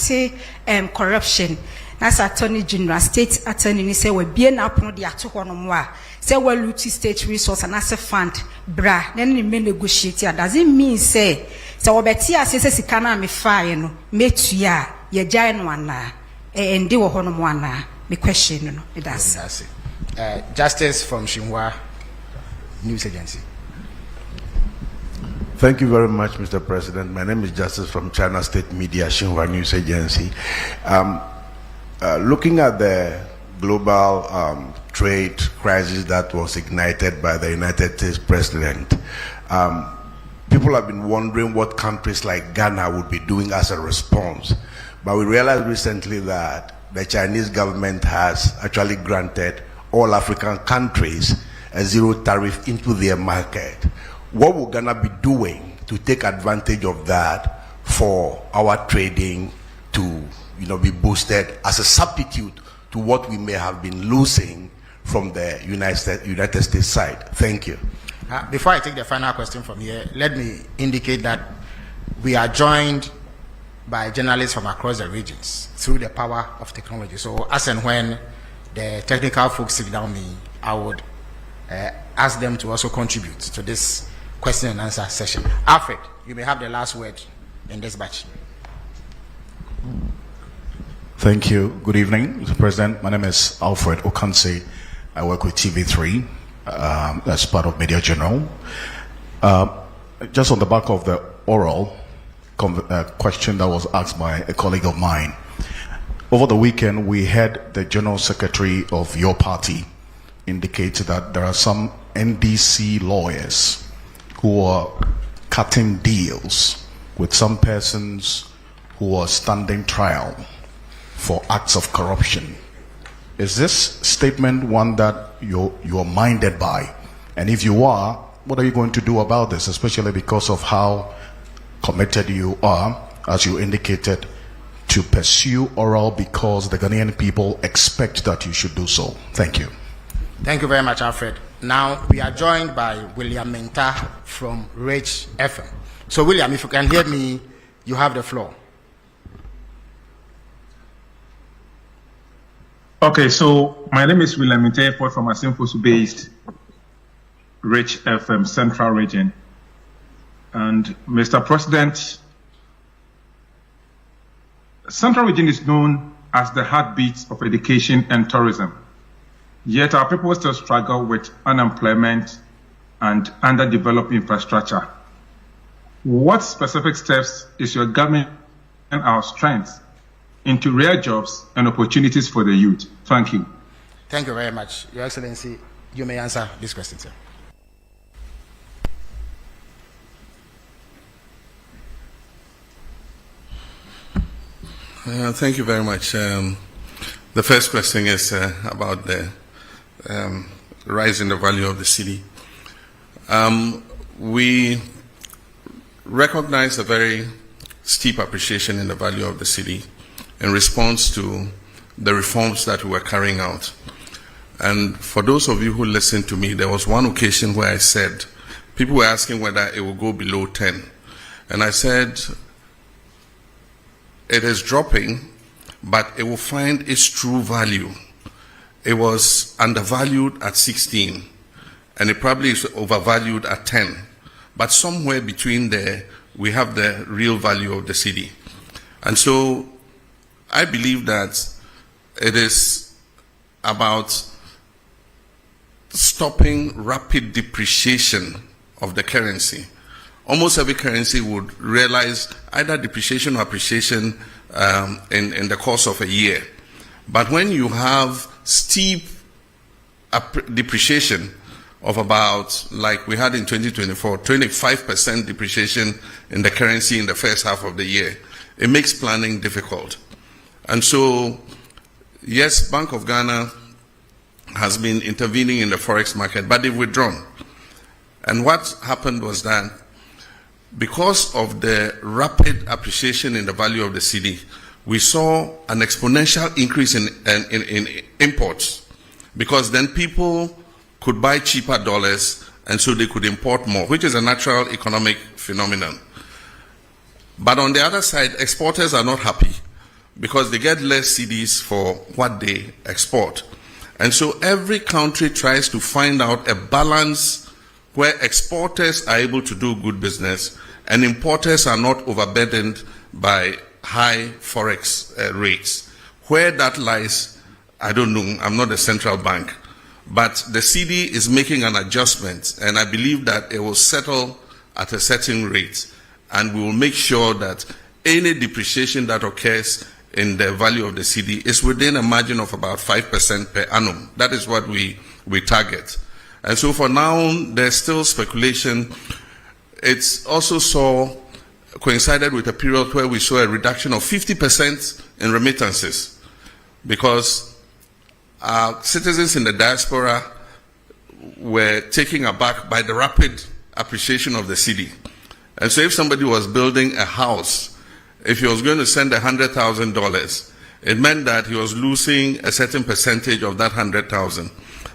Speaker 8: corruption. As Attorney General, State Attorney say we be na upon the atoho no mo a say we loot state resource and as a fund bra then we negotiate. Does it mean say we beti ase say sika na me fa no metua ye gyan no ana ndi wo ho no mo ana me question no it does.
Speaker 1: Justice from Shinhua News Agency.
Speaker 9: Thank you very much, Mr. President. My name is Justice from China State Media, Shinhua News Agency. Looking at the global trade crisis that was ignited by the United States President, people have been wondering what countries like Ghana would be doing as a response. But we realized recently that the Chinese government has actually granted all African countries a zero tariff into their market. What will Ghana be doing to take advantage of that for our trading to be boosted as a substitute to what we may have been losing from the United States side? Thank you.
Speaker 1: Before I take the final question from here, let me indicate that we are joined by journalists from across the regions through the power of technology. So as and when the technical folks sit down me, I would ask them to also contribute to this question and answer session. Alfred, you may have the last word in this batch.
Speaker 10: Thank you. Good evening, Mr. President. My name is Alfred Okanse. I work with TV3 as part of Media General. Just on the back of the oral question that was asked by a colleague of mine, over the weekend we had the General Secretary of your party indicate that there are some NDC lawyers who are cutting deals with some persons who are standing trial for acts of corruption. Is this statement one that you're minded by? And if you are, what are you going to do about this, especially because of how committed you are, as you indicated, to pursue oral because the Ghanaian people expect that you should do so? Thank you.
Speaker 1: Thank you very much, Alfred. Now we are joined by William Menta from Rich FM. So William, if you can hear me, you have the floor.
Speaker 11: Okay, so my name is William Mintefo from Asimfosu-based Rich FM Central Region. And Mr. President, Central Region is known as the heartbeat of education and tourism. Yet our people still struggle with unemployment and underdeveloped infrastructure. What specific steps is your government and our strength into real jobs and opportunities for the youth? Thank you.
Speaker 1: Thank you very much. Your Excellency, you may answer this question, sir.
Speaker 2: Thank you very much. The first question is about the rise in the value of the city. We recognize a very steep appreciation in the value of the city in response to the reforms that we were carrying out. And for those of you who listened to me, there was one occasion where I said, people were asking whether it will go below 10. And I said, it is dropping, but it will find its true value. It was undervalued at 16, and it probably is overvalued at 10. But somewhere between there, we have the real value of the city. And so I believe that it is about stopping rapid depreciation of the currency. Almost every currency would realize either depreciation or appreciation in the course of a year. But when you have steep depreciation of about, like we had in 2024, 25% depreciation in the currency in the first half of the year, it makes planning difficult. And so yes, Bank of Ghana has been intervening in the forex market, but they've withdrawn. And what happened was that because of the rapid appreciation in the value of the cedi, we saw an exponential increase in imports, because then people could buy cheaper dollars and so they could import more, which is a natural economic phenomenon. But on the other side, exporters are not happy because they get less cedis for what they export. And so every country tries to find out a balance where exporters are able to do good business and importers are not overburdened by high forex rates. Where that lies, I don't know. I'm not a central bank. But the cedi is making an adjustment, and I believe that it will settle at a certain rate, and we will make sure that any depreciation that occurs in the value of the cedi is within a margin of about 5% per annum. That is what we target. And so for now, there's still speculation. It's also coincided with a period where we saw a reduction of 50% in remittances, because citizens in the diaspora were taken aback by the rapid appreciation of the cedi. And so if somebody was building a house, if he was going to send $100,000, it meant that he was losing a certain percentage of that 100,000.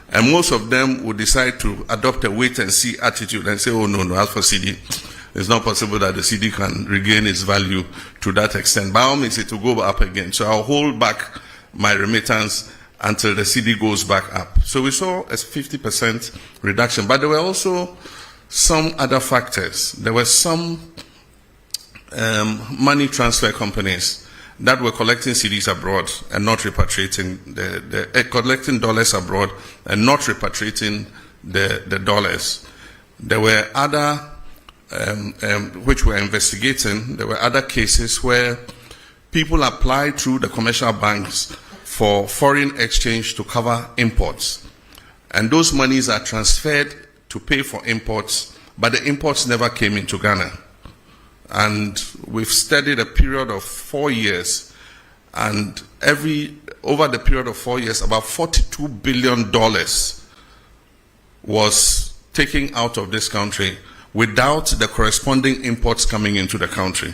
Speaker 2: And most of them would decide to adopt a wait-and-see attitude and say, oh, no, as for cedi, it's not possible that the cedi can regain its value to that extent. By all means, it will go up again. So I'll hold back my remittance until the cedi goes back up. So we saw a 50% reduction. But there were also some other factors. There were some money transfer companies that were collecting cedis abroad and not repatriating collecting dollars abroad and not repatriating the dollars. There were other which we're investigating. There were other cases where people applied through the commercial banks for foreign exchange to cover imports, and those monies are transferred to pay for imports, but the imports never came into Ghana. And we've studied a period of 4 years, and over the period of 4 years, about $42 billion was taken out of this country without the corresponding imports coming into the country.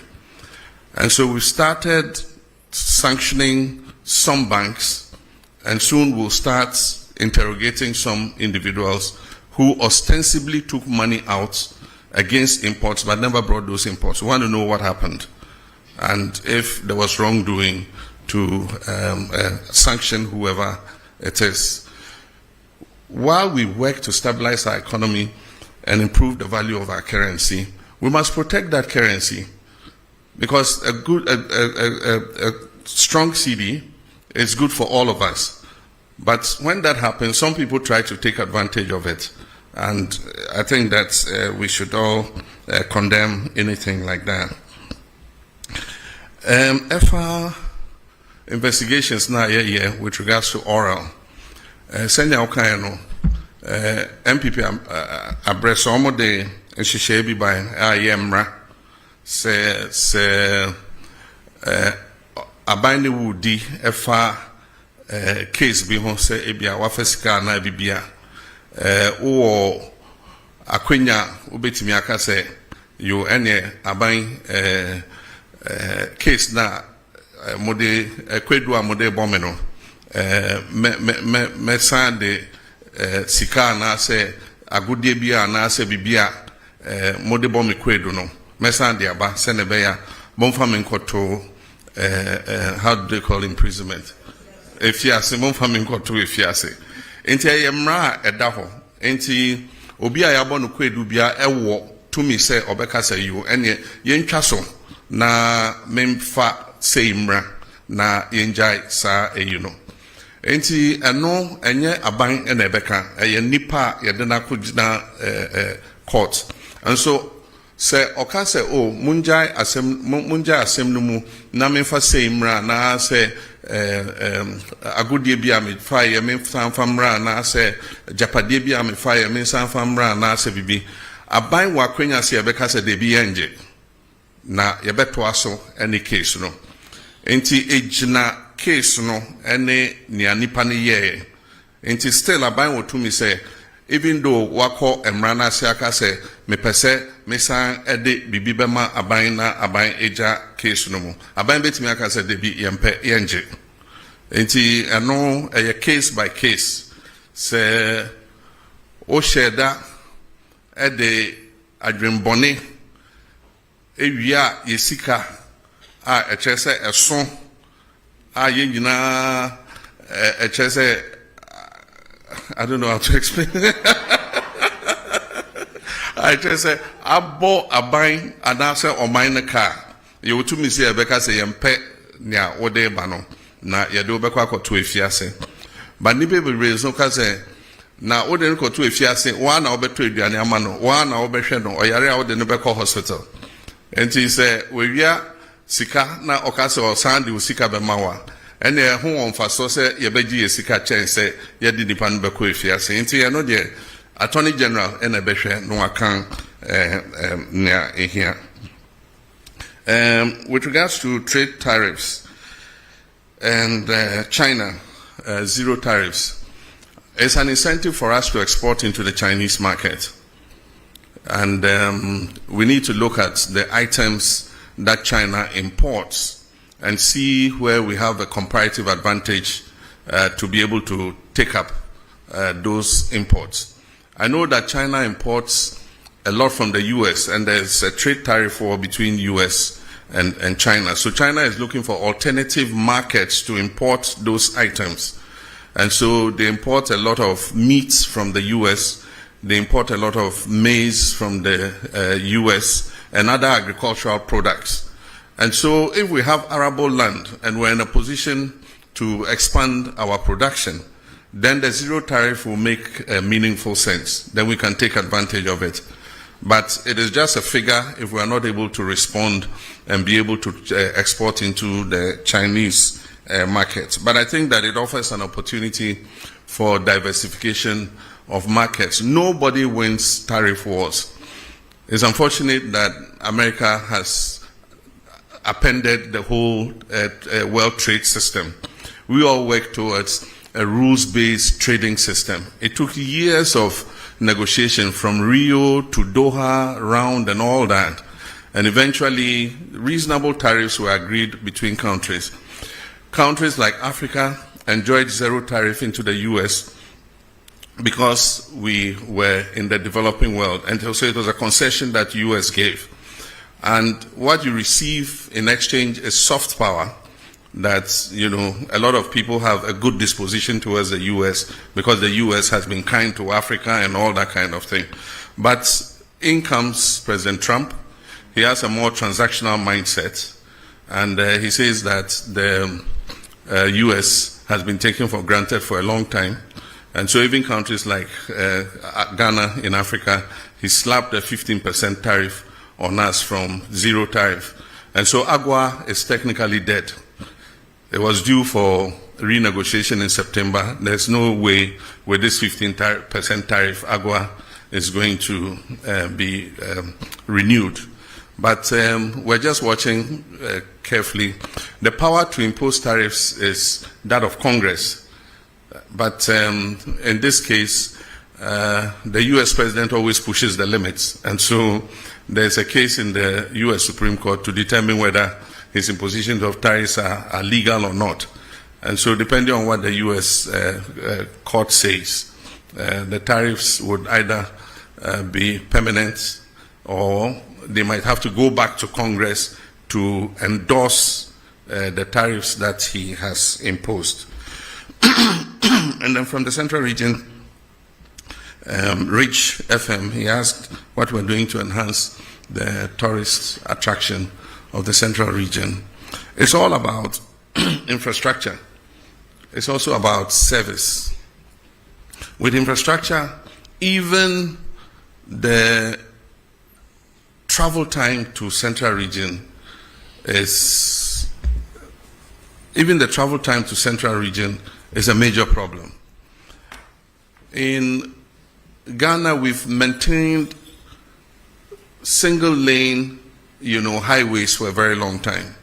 Speaker 2: And so we started sanctioning some banks, and soon we'll start interrogating some individuals who ostensibly took money out against imports but never brought those imports. We want to know what happened and if there was wrongdoing to sanction whoever it is. While we work to stabilize our economy and improve the value of our currency, we must protect that currency, because a strong cedi is good for all of us. But when that happens, some people try to take advantage of it. And I think that we should all condemn anything like that. FR investigations now with regards to oral. Senya Okayano, MPP Abresomo de Shishebi by Ayemra se Abani Wudi FR case bi ho se ebia wafesika na bibia o akwenya obetimi aka se yo ene aban case na mode kwedu amode bomeno me sande sika na se agudie bia na se bibia mode bomi kwedu no me sande aba se ne be ya bomfa menkoto how do they call imprisonment? If you ask him, family got to if you ask enti ayemra edaho enti obi ayabo no kwedu bia ewo to me say obeka say you ene yentwa so na memfa say imra na yenjai sa eyuno enti eno enye aban ene ebeka eye nipa yede na kugina court. And so say oka say oh munjai asem no mu na memfa say imra na say agudie bia me fire me famra na se japade bia me fire me famra na se bibi aban wa kwenya se yebeka se de bi enje na yebeto aso any case no enti ejina case no ene nia nipa ne ye nti still aban wo tumi say even though wako emra na ase aka say me pese me san ede bibi bema aban na aban eja case no mu aban betimi aka say de bi yempe yenje nti eno a case by case say o sheda ede adwenbone ewia yesika a echese eso a ye nyina echese I don't know how to explain it. I just say abo aban anase oman car you to me say ebeka say yempe nia wode ba no na ye de obekwa akoto efiase but ni be reason ka say na wode no koto efiase wa na obeto aduane ama no wa na obehwe no oyare a wode no beko hospital enti say we wia sika na okase o sande sika be mawa ene ho wonfa so se ye begi sika chen se ye di nipa no beko efiase enti ye no de Attorney General ene behwe no akan nia ehia. With regards to trade tariffs and China zero tariffs, it's an incentive for us to export into the Chinese market, and we need to look at the items that China imports and see where we have a comparative advantage to be able to take up those imports. I know that China imports a lot from the US, and there's a trade tariff war between US and China. So China is looking for alternative markets to import those items. And so they import a lot of meats from the US, they import a lot of maize from the US and other agricultural products. And so if we have arable land and we're in a position to expand our production, then the zero tariff will make meaningful sense. Then we can take advantage of it. But it is just a figure if we are not able to respond and be able to export into the Chinese market. But I think that it offers an opportunity for diversification of markets. Nobody wins tariff wars. It's unfortunate that America has appended the whole world trade system. We all work towards a rules-based trading system. It took years of negotiation from Rio to Doha round and all that. And eventually, reasonable tariffs were agreed between countries. Countries like Africa enjoyed zero tariff into the US because we were in the developing world. And so it was a concession that US gave. And what you receive in exchange is soft power that, you know, a lot of people have a good disposition towards the US because the US has been kind to Africa and all that kind of thing. But in comes President Trump. He has a more transactional mindset. And he says that the US has been taken for granted for a long time. And so even countries like Ghana in Africa, he slapped a 15% tariff on us from zero tariff. And so AGUA is technically dead. It was due for renegotiation in September. There's no way with this 15% tariff AGUA is going to be renewed. But we're just watching carefully. The power to impose tariffs is that of Congress. But in this case, the US president always pushes the limits. And so there's a case in the US Supreme Court to determine whether his impositions of tariffs are legal or not. And so depending on what the US court says, the tariffs would either be permanent or they might have to go back to Congress to endorse the tariffs that he has imposed. And then from the Central Region, Rich FM, he asked what we're doing to enhance the tourist attraction of the Central Region. It's all about infrastructure. It's also about service. With infrastructure, even the travel time to Central Region is a major problem. In Ghana, we've maintained single lane, highways for a very long time.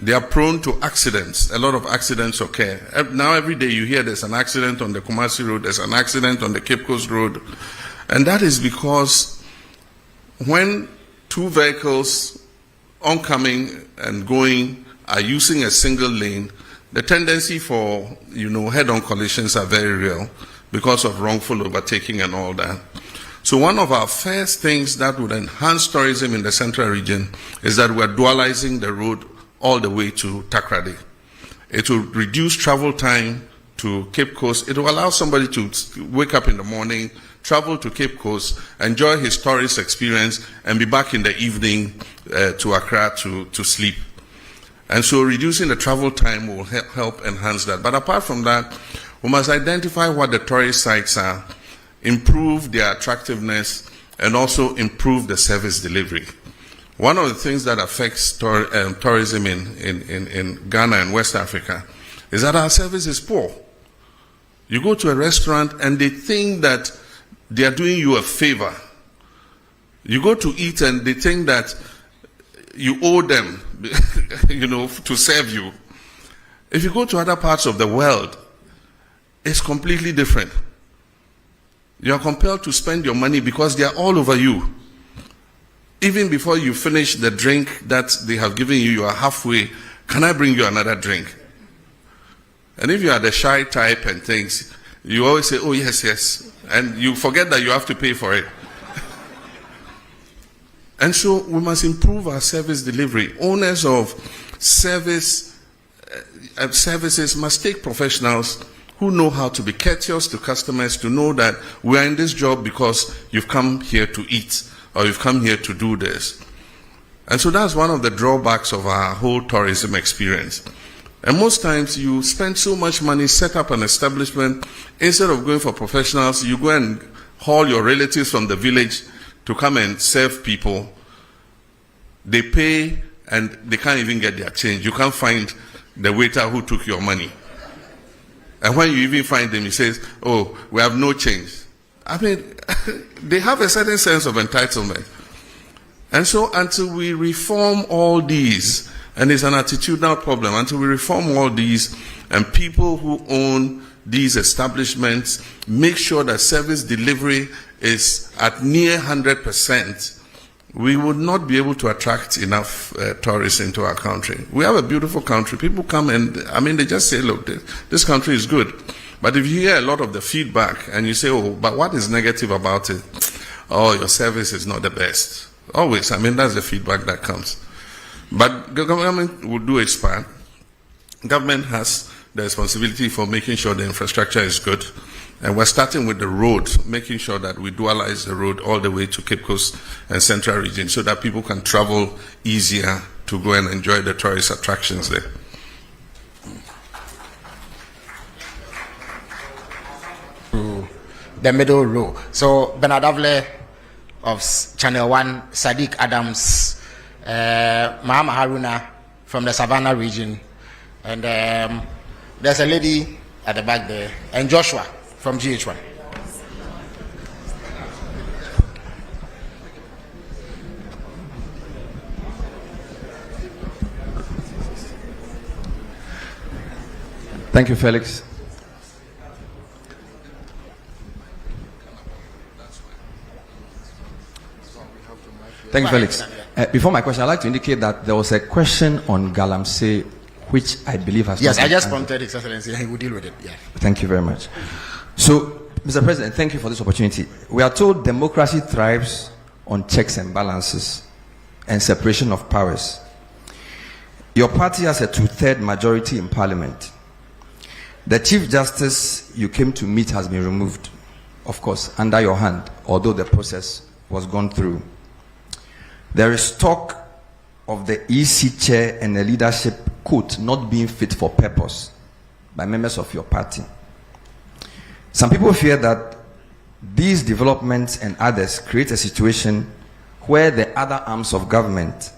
Speaker 2: They are prone to accidents. A lot of accidents occur. Now every day you hear there's an accident on the Kumasi Road, there's an accident on the Cape Coast Road. And that is because when two vehicles oncoming and going are using a single lane, the tendency for, head-on collisions are very real because of wrongful overtaking and all that. So one of our first things that would enhance tourism in the central region is that we're dualizing the road all the way to Takrady. It will reduce travel time to Cape Coast. It will allow somebody to wake up in the morning, travel to Cape Coast, enjoy his tourist experience, and be back in the evening to Accra to sleep. And so reducing the travel time will help enhance that. But apart from that, we must identify what the tourist sites are, improve their attractiveness, and also improve the service delivery. One of the things that affects tourism in Ghana and West Africa is that our service is poor. You go to a restaurant and they think that they are doing you a favor. You go to eat and they think that you owe them, to serve you. If you go to other parts of the world, it's completely different. You are compelled to spend your money because they are all over you. Even before you finish the drink that they have given you, you are halfway. Can I bring you another drink? And if you are the shy type and things, you always say, oh, yes, yes. And you forget that you have to pay for it. And so we must improve our service delivery. Owners of services must take professionals who know how to be courteous to customers, to know that we are in this job because you've come here to eat or you've come here to do this. And so that's one of the drawbacks of our whole tourism experience. And most times you spend so much money, set up an establishment, instead of going for professionals, you go and haul your relatives from the village to come and serve people. They pay and they can't even get their change. You can't find the waiter who took your money. And when you even find them, he says, oh, we have no change. I mean, they have a certain sense of entitlement. And so until we reform all these, and it's an attitudinal problem, until we reform all these, and people who own these establishments make sure that service delivery is at near 100%, we would not be able to attract enough tourists into our country. We have a beautiful country. People come and, they just say, look, this country is good. But if you hear a lot of the feedback and you say, oh, but what is negative about it? Oh, your service is not the best. Always, that's the feedback that comes. But the government will do its part. Government has the responsibility for making sure the infrastructure is good. And we're starting with the road, making sure that we dualize the road all the way to Cape Coast and Central Region so that people can travel easier to go and enjoy the tourist attractions there.
Speaker 1: The middle row. So Bernard Avle of Channel 1, Sadiq Adams, Mahama Haruna from the Savannah region, and there's a lady at the back there, and Joshua from GH1.
Speaker 12: Thank you, Felix. Thank you, Felix. Before my question, I'd like to indicate that there was a question on Galamsey, which I believe has
Speaker 1: Yes,
Speaker 12: not
Speaker 1: I
Speaker 12: been
Speaker 1: just
Speaker 12: answered.
Speaker 1: prompted His Excellency, and he will deal with it. Yeah.
Speaker 12: Thank you very much. So, Mr. President, thank you for this opportunity. We are told democracy thrives on checks and balances and separation of powers. Your party has a 2/3 majority in Parliament. The Chief Justice you came to meet has been removed, of course, under your hand, although the process was gone through. There is talk of the EC chair and the leadership quote not being fit for purpose by members of your party. Some people fear that these developments and others create a situation where the other arms of government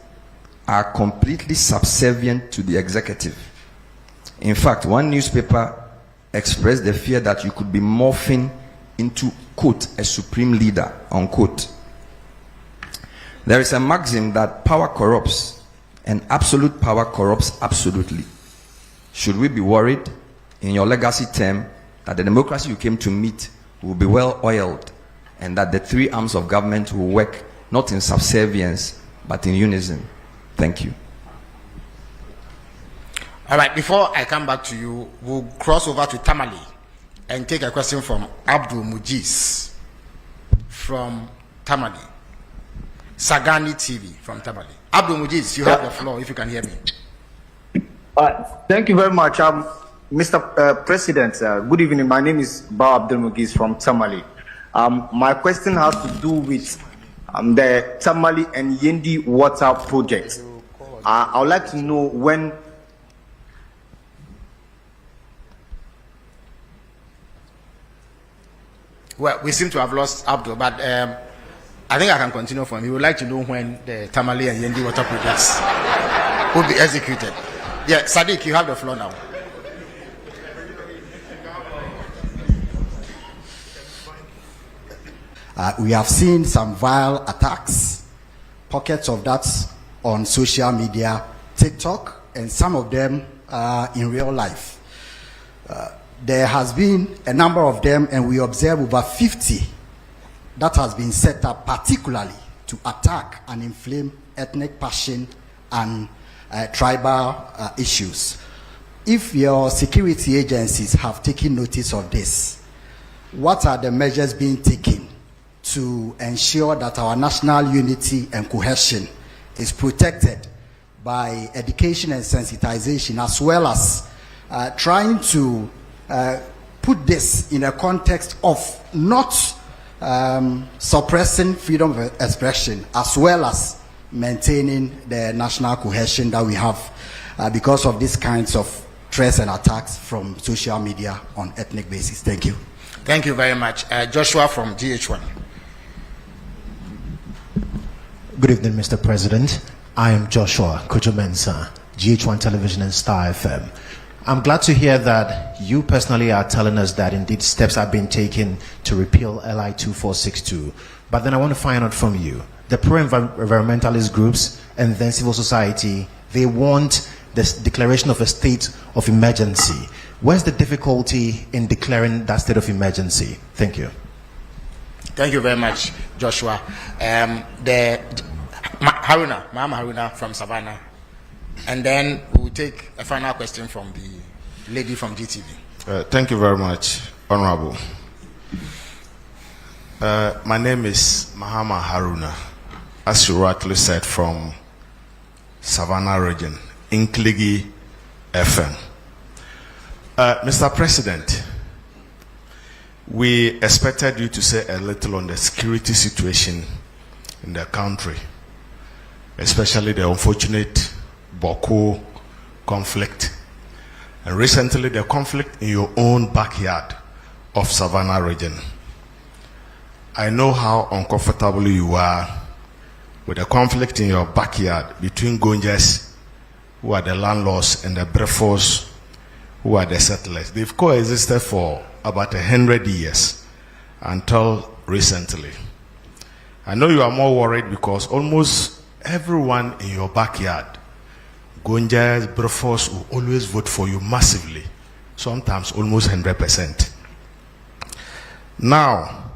Speaker 12: are completely subservient to the executive. In fact, one newspaper expressed the fear that you could be morphing into, quote, a supreme leader, unquote. There is a maxim that power corrupts, and absolute power corrupts absolutely. Should we be worried in your legacy term that the democracy you came to meet will be well oiled and that the three arms of government will work not in subservience but in unison? Thank you.
Speaker 1: All right, before I come back to you, we'll cross over to Tamale and take a question from Abdul Mujiz from Tamale. Sagani TV from Tamale. Abdul Mujiz, you have the floor if you can hear me.
Speaker 13: Thank you very much. Mr. President, good evening. My name is Ba Abdul Mujiz from Tamale. My question has to do with the Tamale and Yendi water project. I would like to know when.
Speaker 1: Well, we seem to have lost Abdul, but I think I can continue for him. He would like to know when the Tamale and Yendi water projects will be executed. Yeah, Sadiq, you have the floor now.
Speaker 14: We have seen some vile attacks, pockets of that on social media, TikTok, and some of them in real life. There has been a number of them, and we observe over 50 that has been set up particularly to attack and inflame ethnic passion and tribal issues. If your security agencies have taken notice of this, what are the measures being taken to ensure that our national unity and cohesion is protected by education and sensitization, as well as trying to put this in a context of not suppressing freedom of expression, as well as maintaining the national cohesion that we have because of these kinds of threats and attacks from social media on ethnic basis? Thank you.
Speaker 1: Thank you very much. Joshua from GH1.
Speaker 15: Good evening, Mr. President. I am Joshua Kojo-Mensah, GH1 Television and Star FM. I'm glad to hear that you personally are telling us that indeed steps are being taken to repeal LI 2462. But then I want to find out from you, the pro-environmentalist groups and then civil society, they want this declaration of a state of emergency. Where's the difficulty in declaring that state of emergency? Thank you.
Speaker 1: Thank you very much, Joshua. Mahama Haruna from Savannah. And then we'll take a final question from the lady from GTV.
Speaker 16: Thank you very much, Honorable. My name is Mahama Haruna, as you rightly said, from Savannah region, Inkligi FM. Mr. President, we expected you to say a little on the security situation in the country, especially the unfortunate Boko conflict, and recently the conflict in your own backyard of Savannah region. I know how uncomfortable you are with the conflict in your backyard between Gonjas, who are the landlords, and the Brefos, who are the settlers. They've coexisted for about 100 years until recently. I know you are more worried because almost everyone in your backyard, Gonjas, Brefos, will always vote for you massively, sometimes almost 100%. Now,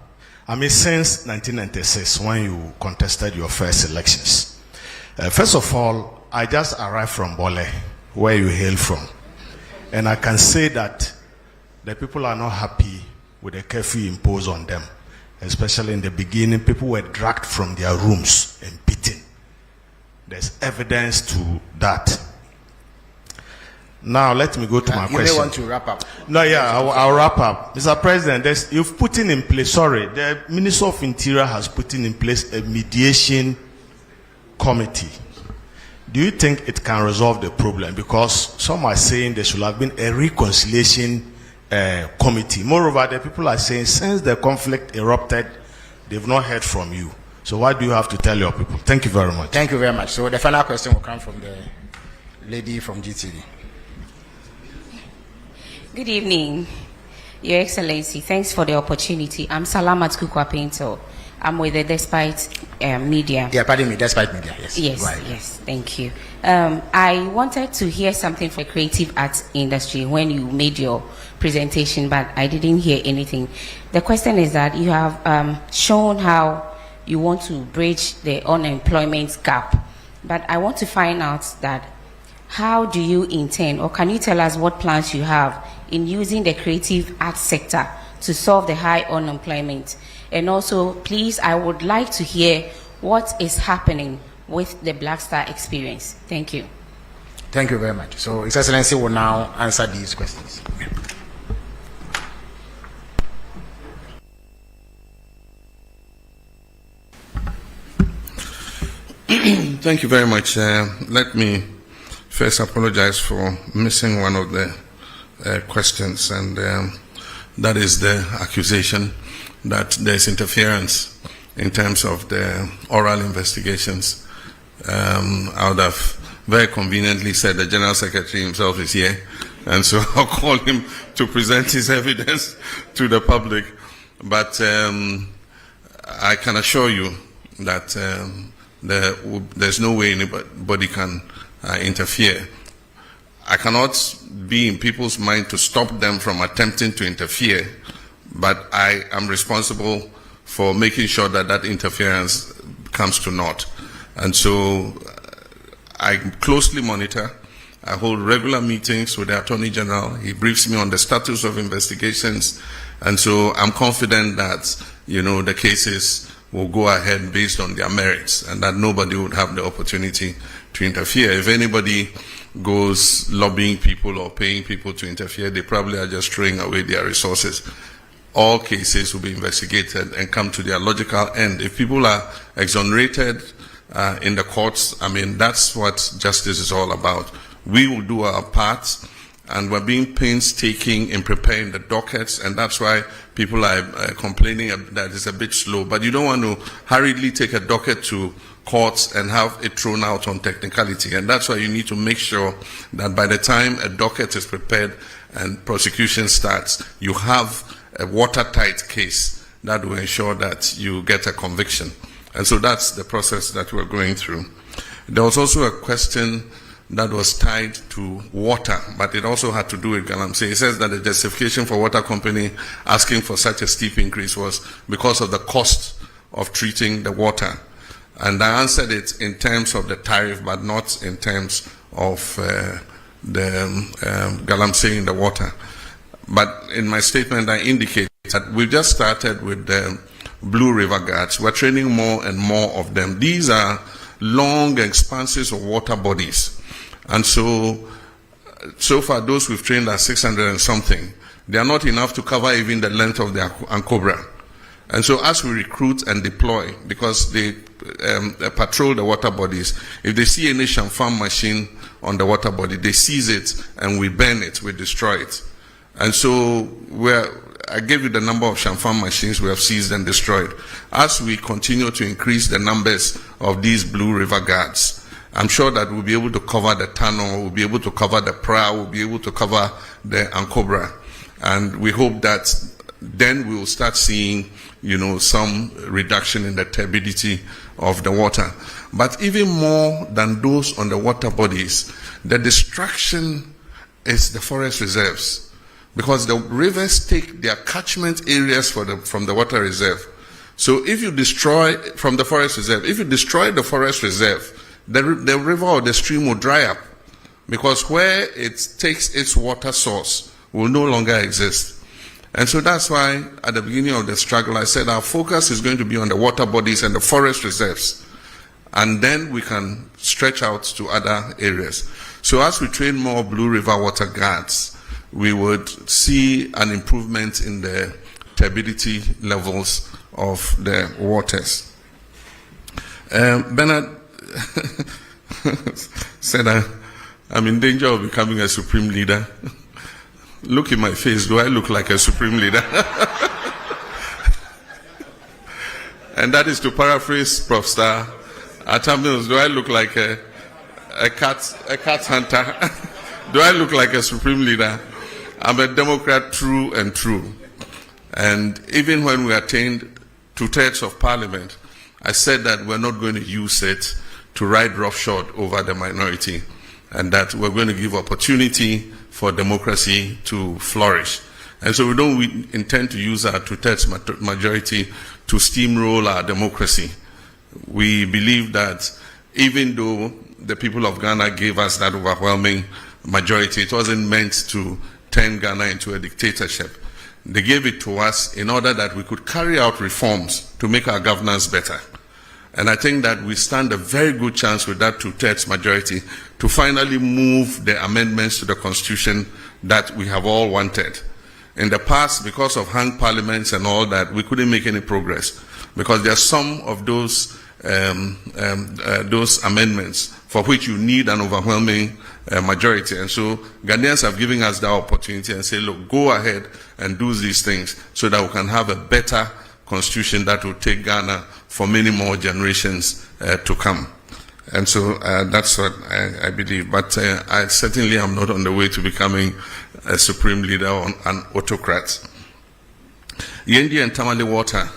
Speaker 16: since 1996, when you contested your first elections, first of all, I just arrived from Bole, where you hail from, and I can say that the people are not happy with the curfew imposed on them. Especially in the beginning, people were dragged from their rooms and beaten. There's evidence to that. Now, let me go to my question.
Speaker 1: You may want to wrap up.
Speaker 16: No, yeah, I'll wrap up. Mr. President, you've put in place, the Minister of Interior has put in place a mediation committee. Do you think it can resolve the problem? Because some are saying there should have been a reconciliation committee. Moreover, the people are saying since the conflict erupted, they've not heard from you. So what do you have to tell your people? Thank you very much.
Speaker 1: Thank you very much. So the final question will come from the lady from GTV.
Speaker 17: Good evening, Your Excellency. Thanks for the opportunity. I'm Salamat Kukwa Painter. I'm with the Despite Media.
Speaker 1: Yeah, pardon me, Despite Media, yes.
Speaker 17: Yes,
Speaker 1: right.
Speaker 17: yes, thank you. I wanted to hear something for the creative arts industry when you made your presentation, but I didn't hear anything. The question is that you have shown how you want to bridge the unemployment gap, but I want to find out that how do you intend, or can you tell us what plans you have in using the creative arts sector to solve the high unemployment? And also, please, I would like to hear what is happening with the Black Star experience. Thank you.
Speaker 1: Thank you very much. So His Excellency will now answer these questions.
Speaker 2: Thank you very much. Let me first apologize for missing one of the questions, and that is the accusation that there's interference in terms of the oral investigations. I would have very conveniently said the General Secretary himself is here, and so I'll call him to present his evidence to the public. But I can assure you that there's no way anybody can interfere. I cannot be in people's mind to stop them from attempting to interfere, but I am responsible for making sure that that interference comes to naught. And so I closely monitor. I hold regular meetings with the Attorney General. He briefs me on the status of investigations. And so I'm confident that, the cases will go ahead based on their merits, and that nobody would have the opportunity to interfere. If anybody goes lobbying people or paying people to interfere, they probably are just throwing away their resources. All cases will be investigated and come to their logical end. If people are exonerated in the courts, that's what justice is all about. We will do our part, and we're being painstaking in preparing the dockets, and that's why people are complaining that it's a bit slow. But you don't want to hurriedly take a docket to courts and have it thrown out on technicality, and that's why you need to make sure that by the time a docket is prepared and prosecution starts, you have a watertight case that will ensure that you get a conviction. And so that's the process that we're going through. There was also a question that was tied to water, but it also had to do with Galamsey. It says that the justification for water company asking for such a steep increase was because of the cost of treating the water. And I answered it in terms of the tariff, but not in terms of the Galamsey in the water. But in my statement, I indicate that we've just started with the Blue River Guards. We're training more and more of them. These are long expanses of water bodies. And so far, those we've trained are 600 and something. They are not enough to cover even the length of the Ankobra. And so as we recruit and deploy, because they patrol the water bodies, if they see any Shamfam machine on the water body, they seize it and we burn it, we destroy it. And so I gave you the number of Shamfam machines we have seized and destroyed. As we continue to increase the numbers of these Blue River Guards, I'm sure that we'll be able to cover the tunnel, we'll be able to cover the Pra, we'll be able to cover the Ankobra. And we hope that then we will start seeing, some reduction in the turbidity of the water. But even more than those on the water bodies, the destruction is the forest reserves. Because the rivers take their catchment areas from the water reserve. So if you destroy, from the forest reserve, if you destroy the forest reserve, the river or the stream will dry up, because where it takes its water source will no longer exist. And so that's why at the beginning of the struggle I said our focus is going to be on the water bodies and the forest reserves, and then we can stretch out to other areas. So as we train more Blue River Water Guards, we would see an improvement in the turbidity levels of the waters. Bernard said I'm in danger of becoming a supreme leader. Look in my face, do I look like a supreme leader? And that is to paraphrase Prof. Star at Mills, do I look like a cat hunter? Do I look like a supreme leader? I'm a Democrat, true and true. And even when we attained 2/3 of parliament, I said that we're not going to use it to ride roughshod over the minority, and that we're going to give opportunity for democracy to flourish. And so we don't intend to use our 2/3 majority to steamroll our democracy. We believe that even though the people of Ghana gave us that overwhelming majority, it wasn't meant to turn Ghana into a dictatorship. They gave it to us in order that we could carry out reforms to make our governance better. And I think that we stand a very good chance with that 2/3 majority to finally move the amendments to the Constitution that we have all wanted. In the past, because of hung parliaments and all that, we couldn't make any progress, because there are some of those amendments for which you need an overwhelming majority. And so Ghanaians have given us that opportunity and say, look, go ahead and do these things so that we can have a better constitution that will take Ghana for many more generations to come. And so that's what I believe. But I certainly am not on the way to becoming a supreme leader or an autocrat. Yendi and Tamale water.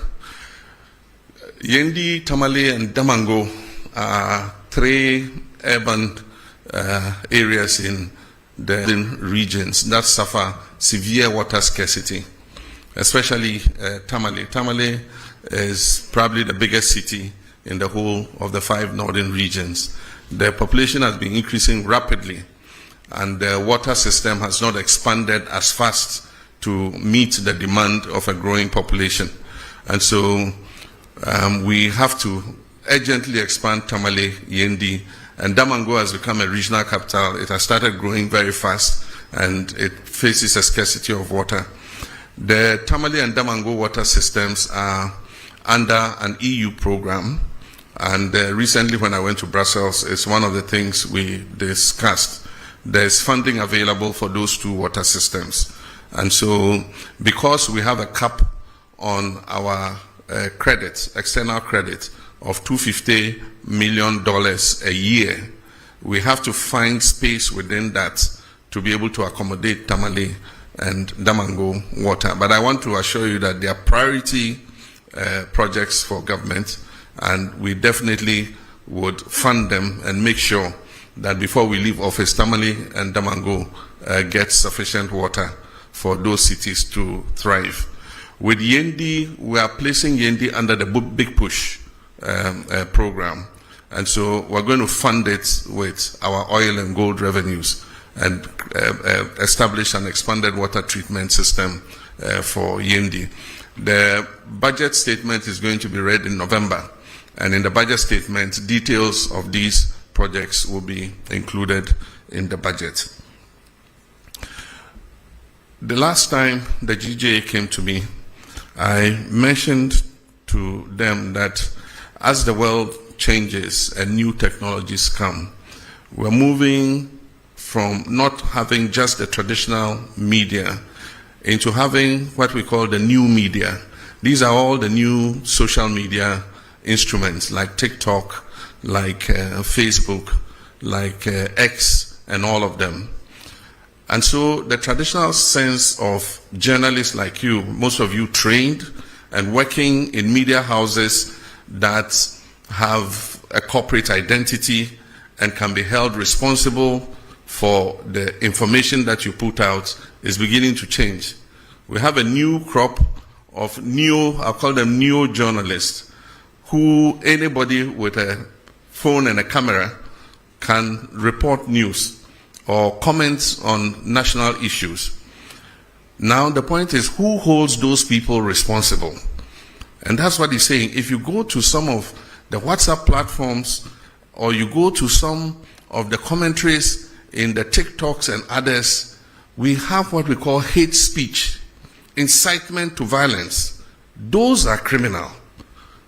Speaker 2: Yendi, Tamale, and Damango are 3 urban areas in the regions that suffer severe water scarcity, especially Tamale. Tamale is probably the biggest city in the whole of the 5 northern regions. The population has been increasing rapidly, and the water system has not expanded as fast to meet the demand of a growing population. And so we have to urgently expand Tamale, Yendi, and Damango has become a regional capital. It has started growing very fast, and it faces a scarcity of water. The Tamale and Damango water systems are under an EU program, and recently when I went to Brussels, it's one of the things we discussed. There's funding available for those 2 water systems. And so because we have a cap on our credit, external credit, of $250 million a year, we have to find space within that to be able to accommodate Tamale and Damango water. But I want to assure you that they are priority projects for government, and we definitely would fund them and make sure that before we leave office, Tamale and Damango get sufficient water for those cities to thrive. With Yendi, we are placing Yendi under the Big Push program, and so we're going to fund it with our oil and gold revenues and establish an expanded water treatment system for Yendi. The budget statement is going to be read in November, and in the budget statement, details of these projects will be included in the budget. The last time the GJA came to me, I mentioned to them that as the world changes and new technologies come, we're moving from not having just the traditional media into having what we call the new media. These are all the new social media instruments like TikTok, like Facebook, like X, and all of them. And so the traditional sense of journalists like you, most of you trained and working in media houses that have a corporate identity and can be held responsible for the information that you put out, is beginning to change. We have a new crop of I'll call them neo-journalists, who anybody with a phone and a camera can report news or comment on national issues. Now the point is, who holds those people responsible? And that's what he's saying. If you go to some of the WhatsApp platforms, or you go to some of the commentaries in the TikToks and others, we have what we call hate speech, incitement to violence. Those are criminal.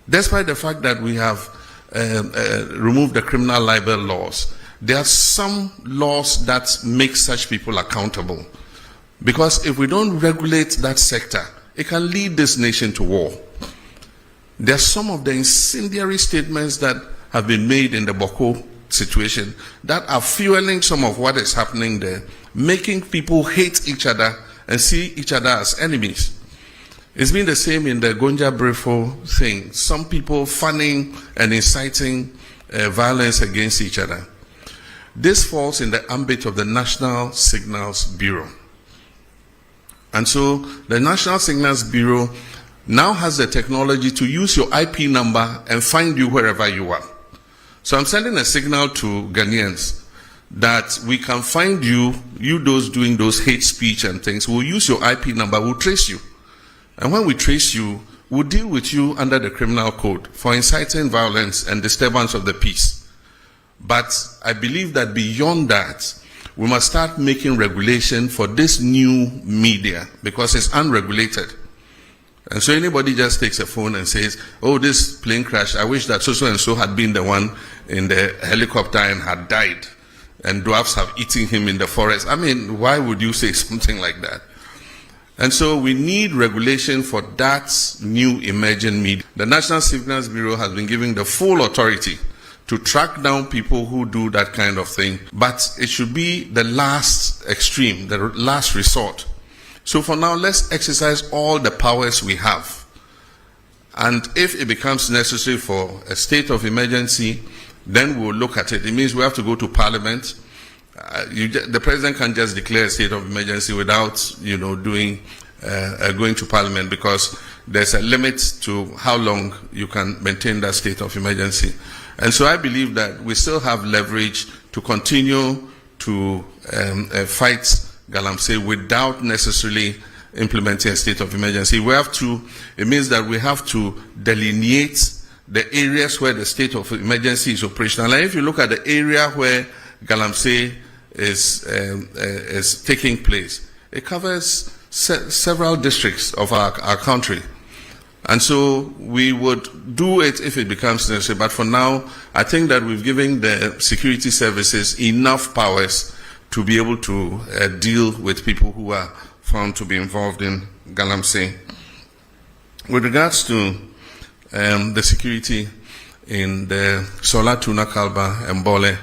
Speaker 2: Despite the fact that we have removed the criminal libel laws, there are some laws that make such people accountable. Because if we don't regulate that sector, it can lead this nation to war. There are some of the incendiary statements that have been made in the Boko situation that are fueling some of what is happening there, making people hate each other and see each other as enemies. It's been the same in the Gonja Brefo thing. Some people fanning and inciting violence against each other. This falls in the ambit of the National Signals Bureau. And so the National Signals Bureau now has the technology to use your IP number and find you wherever you are. So I'm sending a signal to Ghanaians that we can find you those doing those hate speech and things. We'll use your IP number, we'll trace you. And when we trace you, we'll deal with you under the criminal code for inciting violence and disturbance of the peace. But I believe that beyond that, we must start making regulation for this new media because it's unregulated. And so anybody just takes a phone and says, oh, this plane crash, I wish that so and so had been the one in the helicopter and had died, and dwarfs have eaten him in the forest. I mean, why would you say something like that? And so we need regulation for that new emerging media. The National Signals Bureau has been given the full authority to track down people who do that kind of thing, but it should be the last extreme, the last resort. So for now, let's exercise all the powers we have. And if it becomes necessary for a state of emergency, then we'll look at it. It means we have to go to Parliament. The President can't just declare a state of emergency without, going to Parliament, because there's a limit to how long you can maintain that state of emergency. And so I believe that we still have leverage to continue to fight Galamsey without necessarily implementing a state of emergency. It means that we have to delineate the areas where the state of emergency is operational. And if you look at the area where Galamsey is taking place, it covers several districts of our country. And so we would do it if it becomes necessary. But for now, I think that we've given the security services enough powers to be able to deal with people who are found to be involved in Galamsey. With regards to the security in the Sola, Tuna, Kalba, and Bole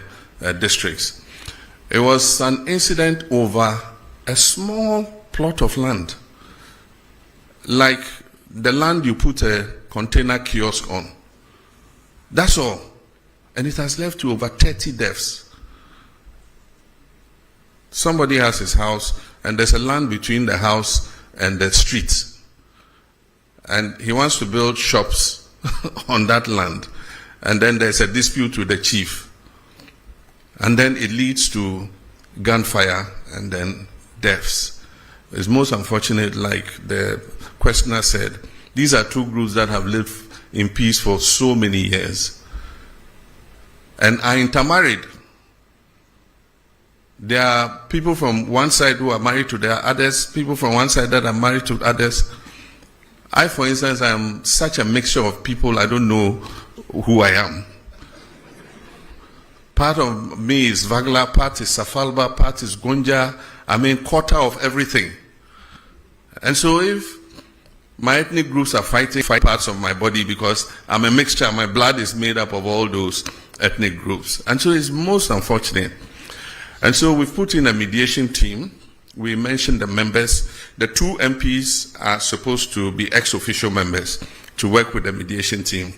Speaker 2: districts, it was an incident over a small plot of land, like the land you put a container kiosk on. That's all. And it has led to over 30 deaths. Somebody has his house, and there's a land between the house and the street. And he wants to build shops on that land. And then there's a dispute with the chief. And then it leads to gunfire and then deaths. It's most unfortunate, like the questioner said, these are two groups that have lived in peace for so many years and are intermarried. There are people from one side who are married to their others, people from one side that are married to others. I, for instance, am such a mixture of people, I don't know who I am. Part of me is Vagla, part is Safalba, part is Gonja. I mean, quarter of everything. And so if my ethnic groups are fighting parts of my body, because I'm a mixture, my blood is made up of all those ethnic groups. And so it's most unfortunate. And so we've put in a mediation team. We mentioned the members. The two MPs are supposed to be ex-official members to work with the mediation team.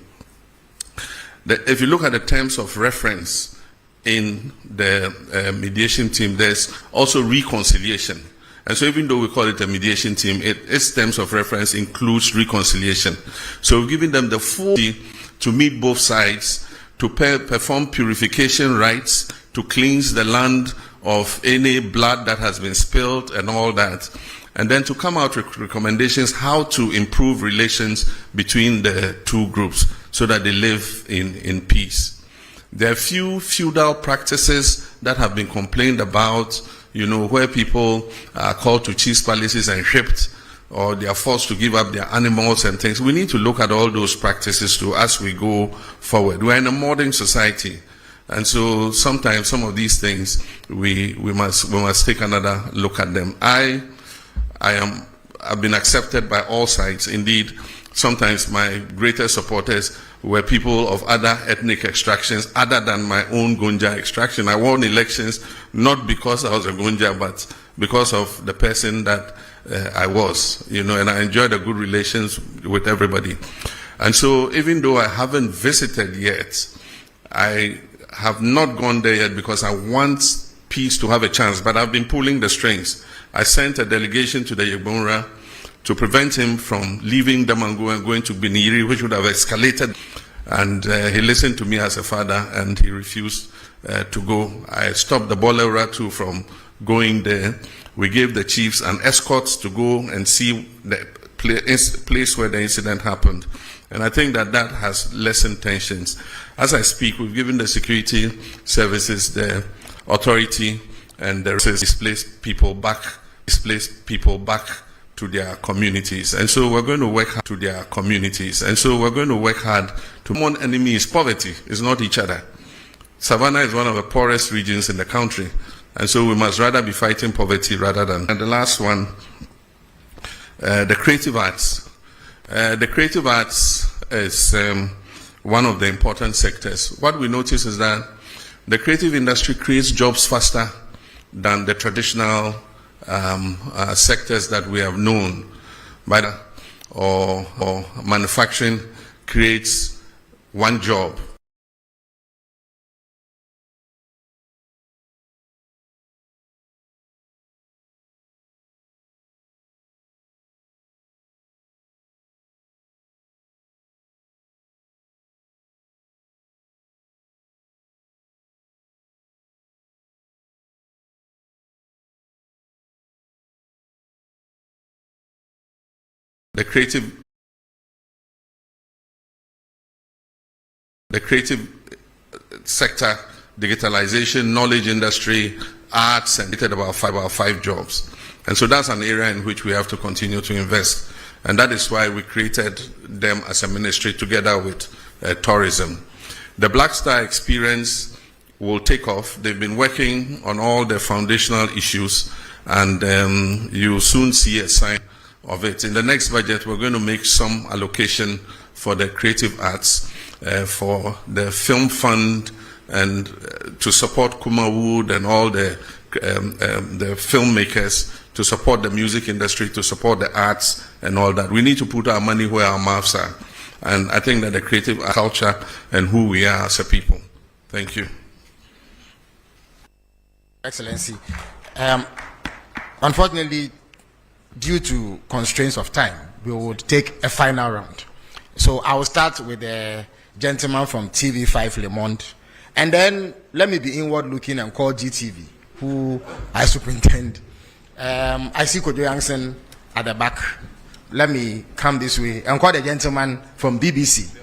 Speaker 2: If you look at the terms of reference in the mediation team, there's also reconciliation. And so even though we call it a mediation team, its terms of reference includes reconciliation. So we've given them the full to meet both sides, to perform purification rites, to cleanse the land of any blood that has been spilled and all that. And then to come out with recommendations how to improve relations between the two groups so that they live in peace. There are few feudal practices that have been complained about, where people are called to chiefs' palaces and shipped, or they are forced to give up their animals and things. We need to look at all those practices too as we go forward. We're in a modern society, and so sometimes some of these things we must take another look at them. I've been accepted by all sides. Indeed, sometimes my greatest supporters were people of other ethnic extractions other than my own Gonja extraction. I won elections not because I was a Gonja, but because of the person that I was, and I enjoyed a good relations with everybody. And so even though I haven't visited yet, I have not gone there yet because I want peace to have a chance, but I've been pulling the strings. I sent a delegation to the Yegbonra to prevent him from leaving Damango and going to Biniri, which would have escalated. And he listened to me as a father, and he refused to go. I stopped the Bolera too from going there. We gave the chiefs an escort to go and see the place where the incident happened. And I think that that has lessened tensions. As I speak, we've given the security services the authority and the displaced people back to their communities. And so we're going to work hard to their communities. And so we're going to work hard to one enemy is poverty, it's not each other. Savannah is one of the poorest regions in the country. And so we must rather be fighting poverty rather than. And the last one, the creative arts. The creative arts is one of the important sectors. What we notice is that the creative industry creates jobs faster than the traditional sectors that we have known. Or manufacturing creates one job. The creative sector, digitalization, knowledge industry, arts, and about five jobs. And so that's an area in which we have to continue to invest. And that is why we created them as a ministry together with tourism. The Black Star experience will take off. They've been working on all the foundational issues, and you'll soon see a sign of it. In the next budget, we're going to make some allocation for the creative arts, for the film fund, and to support Kuma Wood and all the filmmakers, to support the music industry, to support the arts and all that. We need to put our money where our mouths are. And I think that the creative culture and who we are as a people. Thank you.
Speaker 1: Excellency. Unfortunately, due to constraints of time, we would take a final round. So I will start with the gentleman from TV5 Le Monde, and then let me be inward looking and call GTV, who I superintend. I see Kojo Yankson at the back. Let me come this way and call the gentleman from BBC,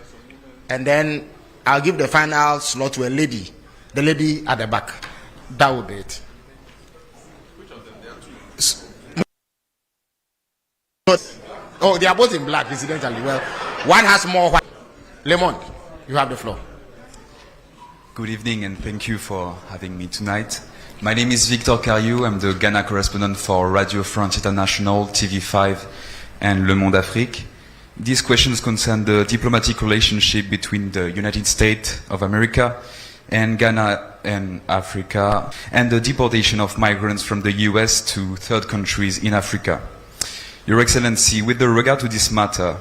Speaker 1: and then I'll give the final slot to a lady, the lady at the back. That will be it. Oh, they are both in black, incidentally. Well, one has more white. Le Monde, you have the floor.
Speaker 18: Good evening, and thank you for having me tonight. My name is Victor Cariou. I'm the Ghana correspondent for Radio France International, TV5, and Le Monde Afrique. These questions concern the diplomatic relationship between the United States of America and Ghana and Africa, and the deportation of migrants from the US to third countries in Africa. Your Excellency, with regard to this matter,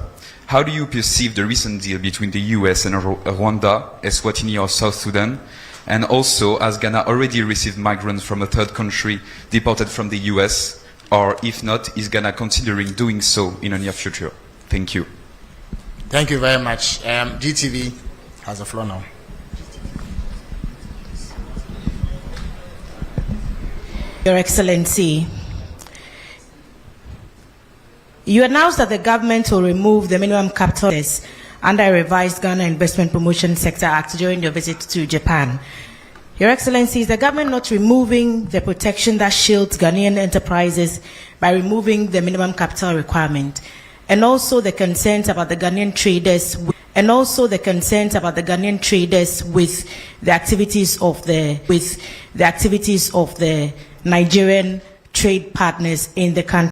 Speaker 18: how do you perceive the recent deal between the US and Rwanda, Eswatini or South Sudan? And also, has Ghana already received migrants from a third country deported from the US? Or if not, is Ghana considering doing so in the near future? Thank you.
Speaker 1: Thank you very much. GTV has the floor now.
Speaker 19: Your Excellency, you announced that the government will remove the minimum capital under a revised Ghana Investment Promotion Sector Act during your visit to Japan. Your Excellency, is the government not removing the protection that shields Ghanaian enterprises by removing the minimum capital requirement, and also the concerns about the Ghanaian traders, with the activities of the Nigerian trade partners in the country?